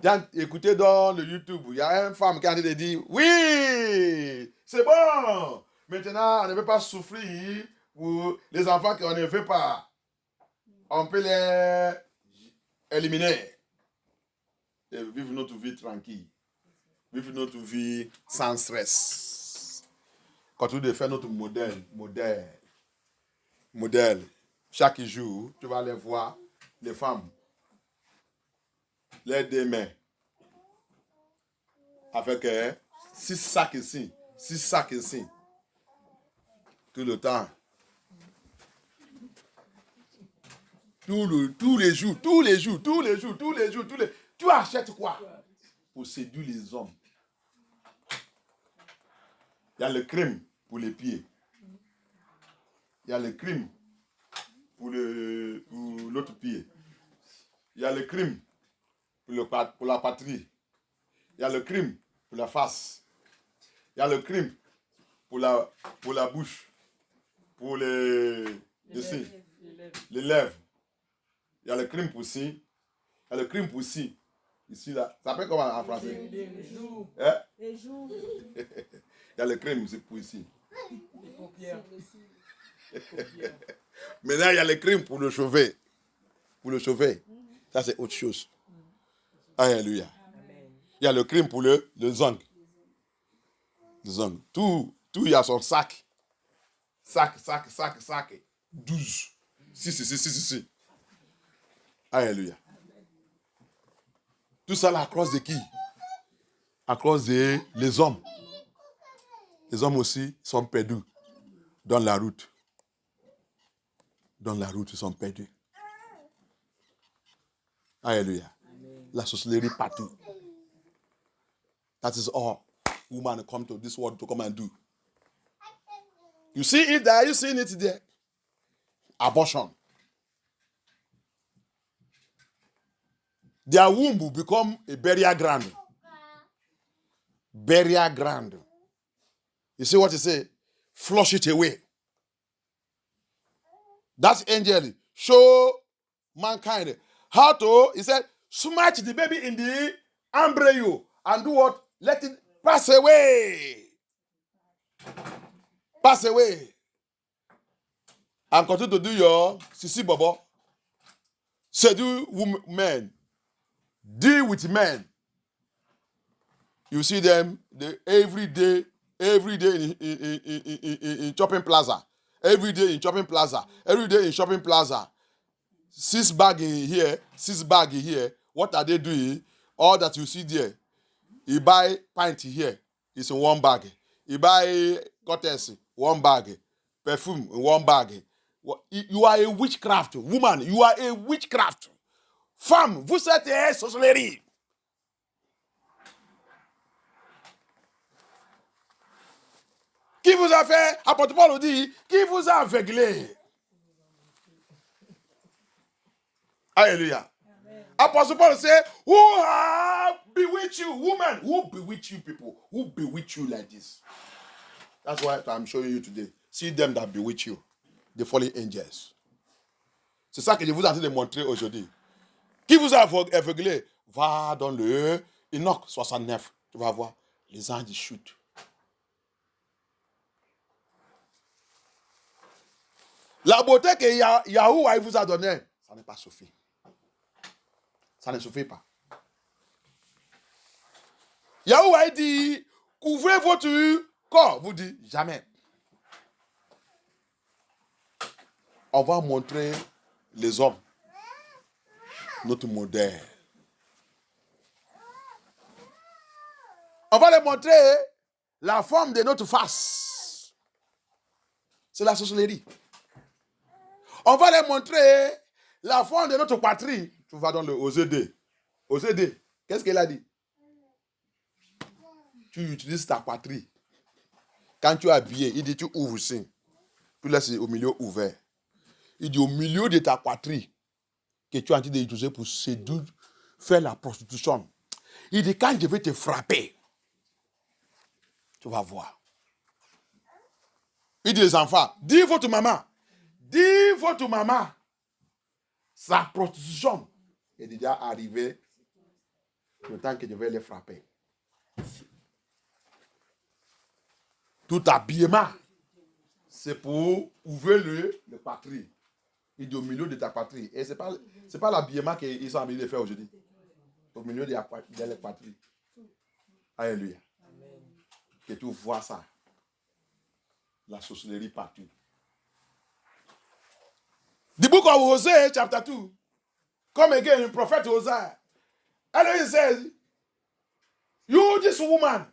A: j'ai écouté dans le YouTube, il y a une femme qui a dit, oui, c'est bon. Maintenant, on ne veut pas souffrir pour les enfants qu'on ne veut pas. On peut les éliminer. Et vivre notre vie tranquille. Vivre notre vie sans stress. Continue de faire notre modèle. Chaque jour, tu vas aller voir les femmes, les deux mains, avec 6 sacs ici, 6 sacs ici, tout le temps. Tous les jours. Tu achètes quoi pour séduire les hommes? Il y a le crème pour les pieds. Il y a le crème pour l'autre pied. Il y a le crème pour la patrie. Il y a le crème pour la face. Il y a le crème pour la bouche. Pour les lèvres. Il y a le crème pour ci. Il y a le crème pour ci. Ici, là. Ça s'appelle comment en français?
C: Les joues.
A: Hein?
C: Les joues.
A: Il y a le crème pour ici.
B: Les paupières.
A: Maintenant, il y a le crème pour le chevet. Pour le chevet. Ça, c'est autre chose. Alléluia. Il y a le crème pour le ongles. Les ongles. Tout, il y a son sac. Sac. 12. Si. Alléluia. Tout ça là à cause de qui? À cause des hommes. Les hommes aussi sont perdus dans la route. Dans la route, ils sont perdus. Alléluia. La sorcellerie partout. That is all women come to this world to come and do. You see it there, you seen it there. Abortion. Their womb will become a burial ground. Burial ground. You see what he say? Flush it away. That angel show mankind how to, he said, smite the baby in the embryo and do what? Let it pass away. Pass away. And continue to do your sisi bobo. Seduce men. Deal with men. You see them every day in shopping plaza. Every day in shopping plaza. 6 bags in here, 6 bags in here. What are they doing? All that you see there. You buy pint here, it's in 1 bag. You buy curtains, 1 bag. Perfume in 1 bag. You are a witchcraft. Woman, you are a witchcraft. Femme, vous êtes sorcellerie. Qui vous a fait, apôtre Paul dit, qui vous a aveuglé? Alléluia. Apostle Paul said, who have bewitched you? Woman, who bewitch you people? Who bewitch you like this? That's what I'm showing you today. See them that bewitch you. The fallen angels. C'est ça que je vous ai en train de montrer aujourd'hui. Qui vous a aveuglé? Va dans le Enoch 69. Tu vas voir. Les anges chutent. La beauté que Yahweh vous a donnée, ça n'est pas suffit. Ça ne suffit pas. Yahweh dit, couvrez votre corps. Vous dites, jamais. On va montrer les hommes notre modèle. On va leur montrer la forme de notre face. C'est la sorcellerie. On va leur montrer la forme de notre poitrine. Tu vas dans le OZD. OZD, qu'est-ce qu'elle a dit? Tu utilises ta poitrine. Quand tu es habillé, il dit tu ouvres ici. Tu laisses au milieu ouvert. Il dit au milieu de ta poitrine que tu es en train d'utiliser pour séduire, faire la prostitution. Il dit, quand je vais te frapper, tu vas voir. Il dit les enfants, dis votre maman, sa prostitution est déjà arrivée le temps que je vais les frapper. Tout habillement, c'est pour ouvrir le patrie. Il dit au milieu de ta patrie. Et ce n'est pas l'habillement qu'ils sont habillés de faire aujourd'hui. Au milieu de la patrie. Alléluia. Que tu vois ça. La sorcellerie partout. The book of Hosea, chapter 2. Come again, the prophet Hosea. And he says, you, this woman,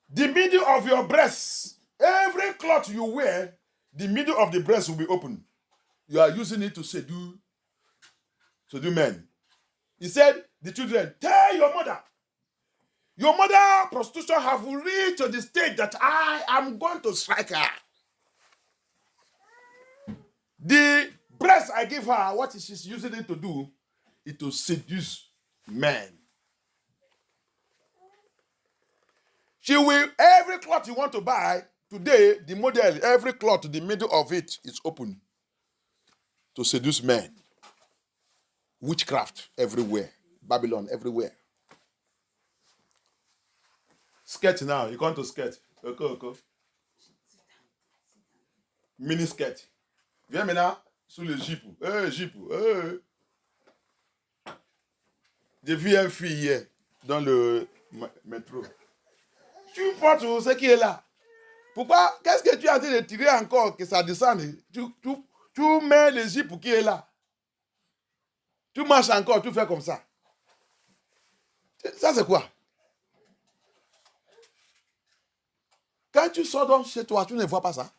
A: the middle of your breast, every cloth you wear, the middle of the breast will be open. You are using it to seduce men. He said, the children, tell your mother prostitution have reached to the stage that I am going to strike her. The breast I give her, what she's using it to do, is to seduce men. She will, every cloth you want to buy, today, the model, every cloth, the middle of it is open to seduce men. Witchcraft everywhere. Babylon everywhere. Skirt now. You come to skirt. Okay. Mini skirt. Viens maintenant sous le jeep. Jeep. J'ai vu une fille hier dans le métro. Tu portes ce qui est là. Pourquoi? Qu'est-ce que tu es en train de tirer encore que ça descende? Tu mets le jeep qui est là. Tu marches encore, tu fais comme ça. Ça, c'est quoi? Quand tu sors donc chez toi, tu ne vois pas ça.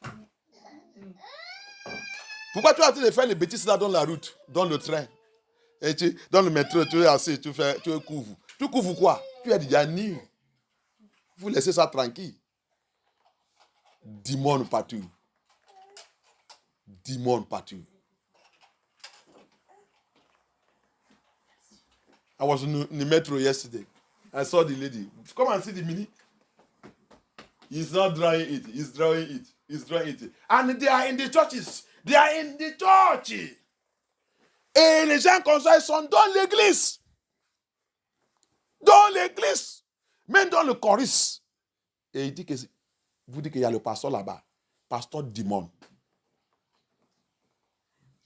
A: Pourquoi tu es en train de faire les bêtises là dans la route, dans le train, et dans le métro, tu es assis, tu couvres. Tu couvres quoi? Tu es déjà nu. Vous laissez ça tranquille. Démon partout. Démon partout. I was in the metro yesterday. I saw the lady. Come and see the mini. He's not drawing it. He's drawing it. He's drawing it. And they are in the churches. They are in the church. Et les gens comme ça, ils sont dans l'église. Dans l'église. Même dans le chorus. Et il dit que, vous dites qu'il y a le pasteur là-bas. Pasteur Dimon.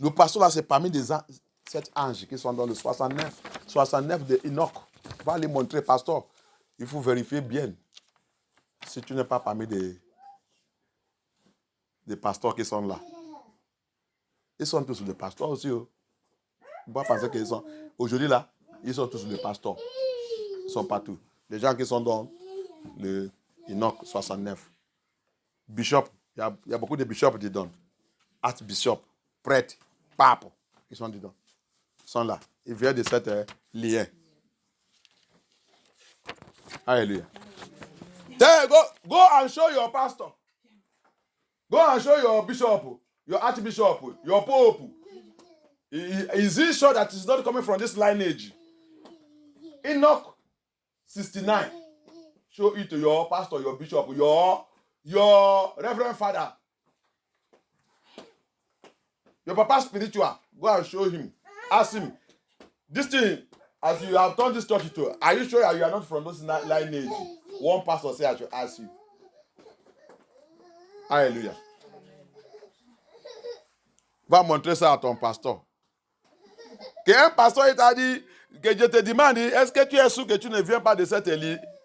A: Le pasteur là, c'est parmi des 7 anges qui sont dans le 69 de Enoch. Va les montrer, pasteur. Il faut vérifier bien. Si tu n'es pas parmi des pasteurs qui sont là. Ils sont tous des pasteurs aussi. Il ne faut pas penser qu'ils sont... Aujourd'hui là, ils sont tous des pasteurs. Ils sont partout. Les gens qui sont dans le Enoch 69. Bishop, il y a beaucoup de bishops dedans. Archbishop, prêtre, pape, ils sont dedans. Ils sont là. Ils viennent de cette lien. Alléluia. Then go and show your pastor. Go and show your bishop, your archbishop, your pope. Is he sure that it's not coming from this lineage? Enoch 69. Show it to your pastor, your bishop, your reverend father. Your papa spiritual. Go and show him. Ask him. This thing, as you have turned this church to, are you sure you are not from this lineage? One pastor said I should ask you. Alléluia. Va montrer ça à ton pasteur. Qu'un pasteur il t'a dit, que je te demande, est-ce que tu es sûr que tu ne viens pas de cet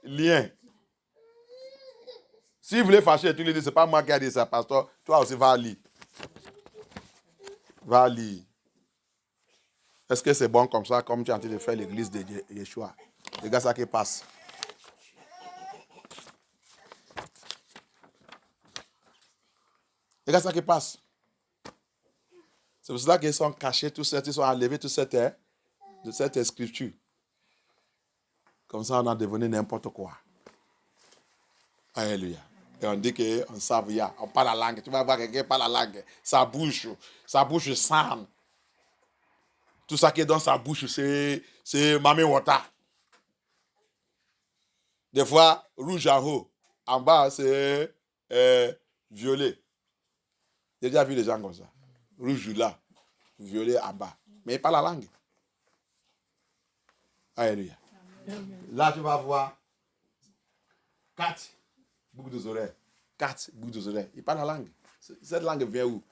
A: lien? S'il voulait fâcher, tu lui dis, c'est pas moi qui ai dit ça, pasteur. Toi aussi, va lire. Va lire. Est-ce que c'est bon comme ça, comme tu es en train de faire l'église de Yeshua? Regarde ça qui passe. Regarde ça qui passe. C'est pour cela qu'ils sont cachés, ils sont enlevés toute cette scripture. Comme ça, on a devenu n'importe quoi. Alléluia. Et on dit qu'on savait, on parle la langue. Tu vas voir quelqu'un parle la langue. Sa bouche sent. Tout ça qui est dans sa bouche, c'est Mami Wata. Des fois, rouge en haut. En bas, c'est violet. J'ai déjà vu des gens comme ça. Rouge là, violet en bas. Mais pas la langue. Alléluia. Là, tu vas voir 4 boucles d'oreilles. 4 boucles d'oreilles. Il parle la langue. Cette langue vient où?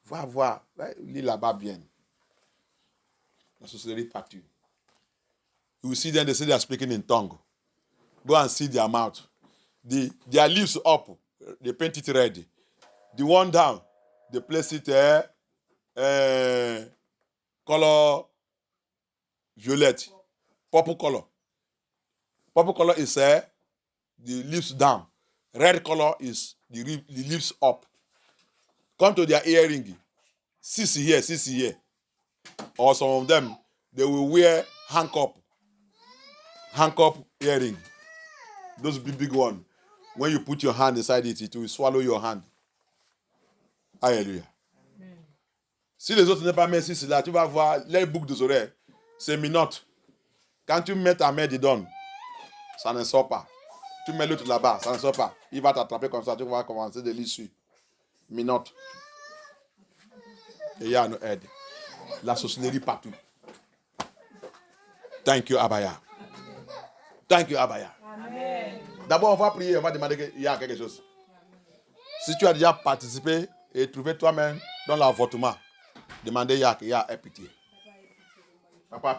A: Va voir. Lis là-bas bien. La sorcellerie partout. You see them, they are speaking in tongue. Go and see their mouth. Their lips up, they paint it red. The one down, they place it color violet, purple color. Purple color is the lips down. Red color is the lips up. Come to their earring. 6 here, 6 here. Or some of them, they will wear handcuff earring. Those big one. When you put your hand inside it, it will swallow your hand. Alléluia. Si les autres n'ont pas mis ceci là, tu vas voir les boucles des oreilles. C'est minote. Quand tu mets ta main dedans, ça ne sort pas. Tu mets l'autre là-bas, ça ne sort pas. Il va t'attraper comme ça, tu vas commencer de l'issue. Minote. Et il y a une aide. La sorcellerie partout. Thank you, Abaya. Thank you, Abaya.
B: Amen.
A: D'abord, on va prier, on va demander qu'il y a quelque chose. Si tu as déjà participé et trouvé toi-même dans l'avortement, demandez qu'il y a pitié. Pas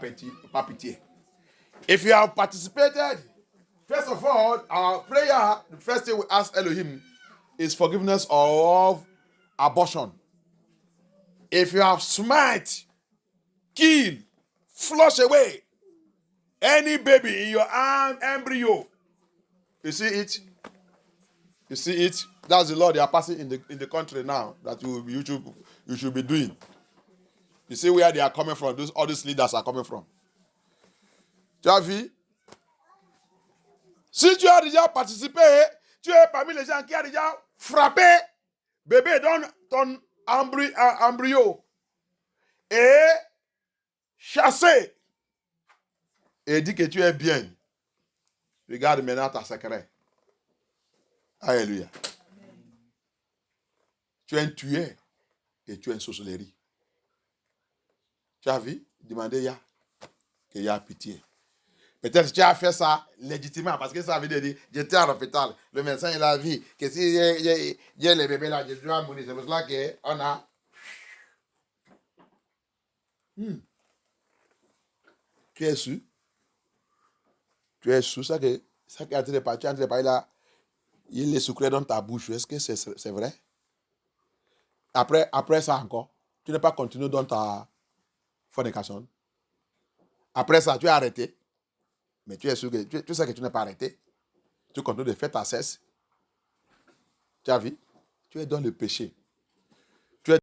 A: pitié. If you have participated, first of all, our prayer, the first thing we ask Elohim is forgiveness of abortion. If you have smite, kill, flush away any baby in your arm embryo, you see it? You see it? That's the law they are passing in the country now that you should be doing. You see where they are coming from, all these leaders are coming from. Tu as vu? Si tu as déjà participé, tu es parmi les gens qui ont déjà frappé bébé dans ton embryo et chassé et dit que tu es bien. Regarde maintenant ta secret. Alléluia. Tu es un tueur et tu es une sorcellerie. Tu as vu? Demandez qu'il y a pitié. Peut-être que tu as fait ça légitimement parce que ça veut dire j'étais à l'hôpital. Le médecin il a vu que si j'ai les bébés là, je dois mourir. C'est pour cela qu'on a. Tu es sûr? Tu es sûr? Ça qui est en train de parler là, il est sucré dans ta bouche. Est-ce que c'est vrai? Après ça encore, tu n'es pas continué dans ta fornication. Après ça, tu es arrêté. Mais tu es sûr que tu sais que tu n'es pas arrêté. Tu continues de faire ta cesse. Tu as vu? Tu es dans le péché.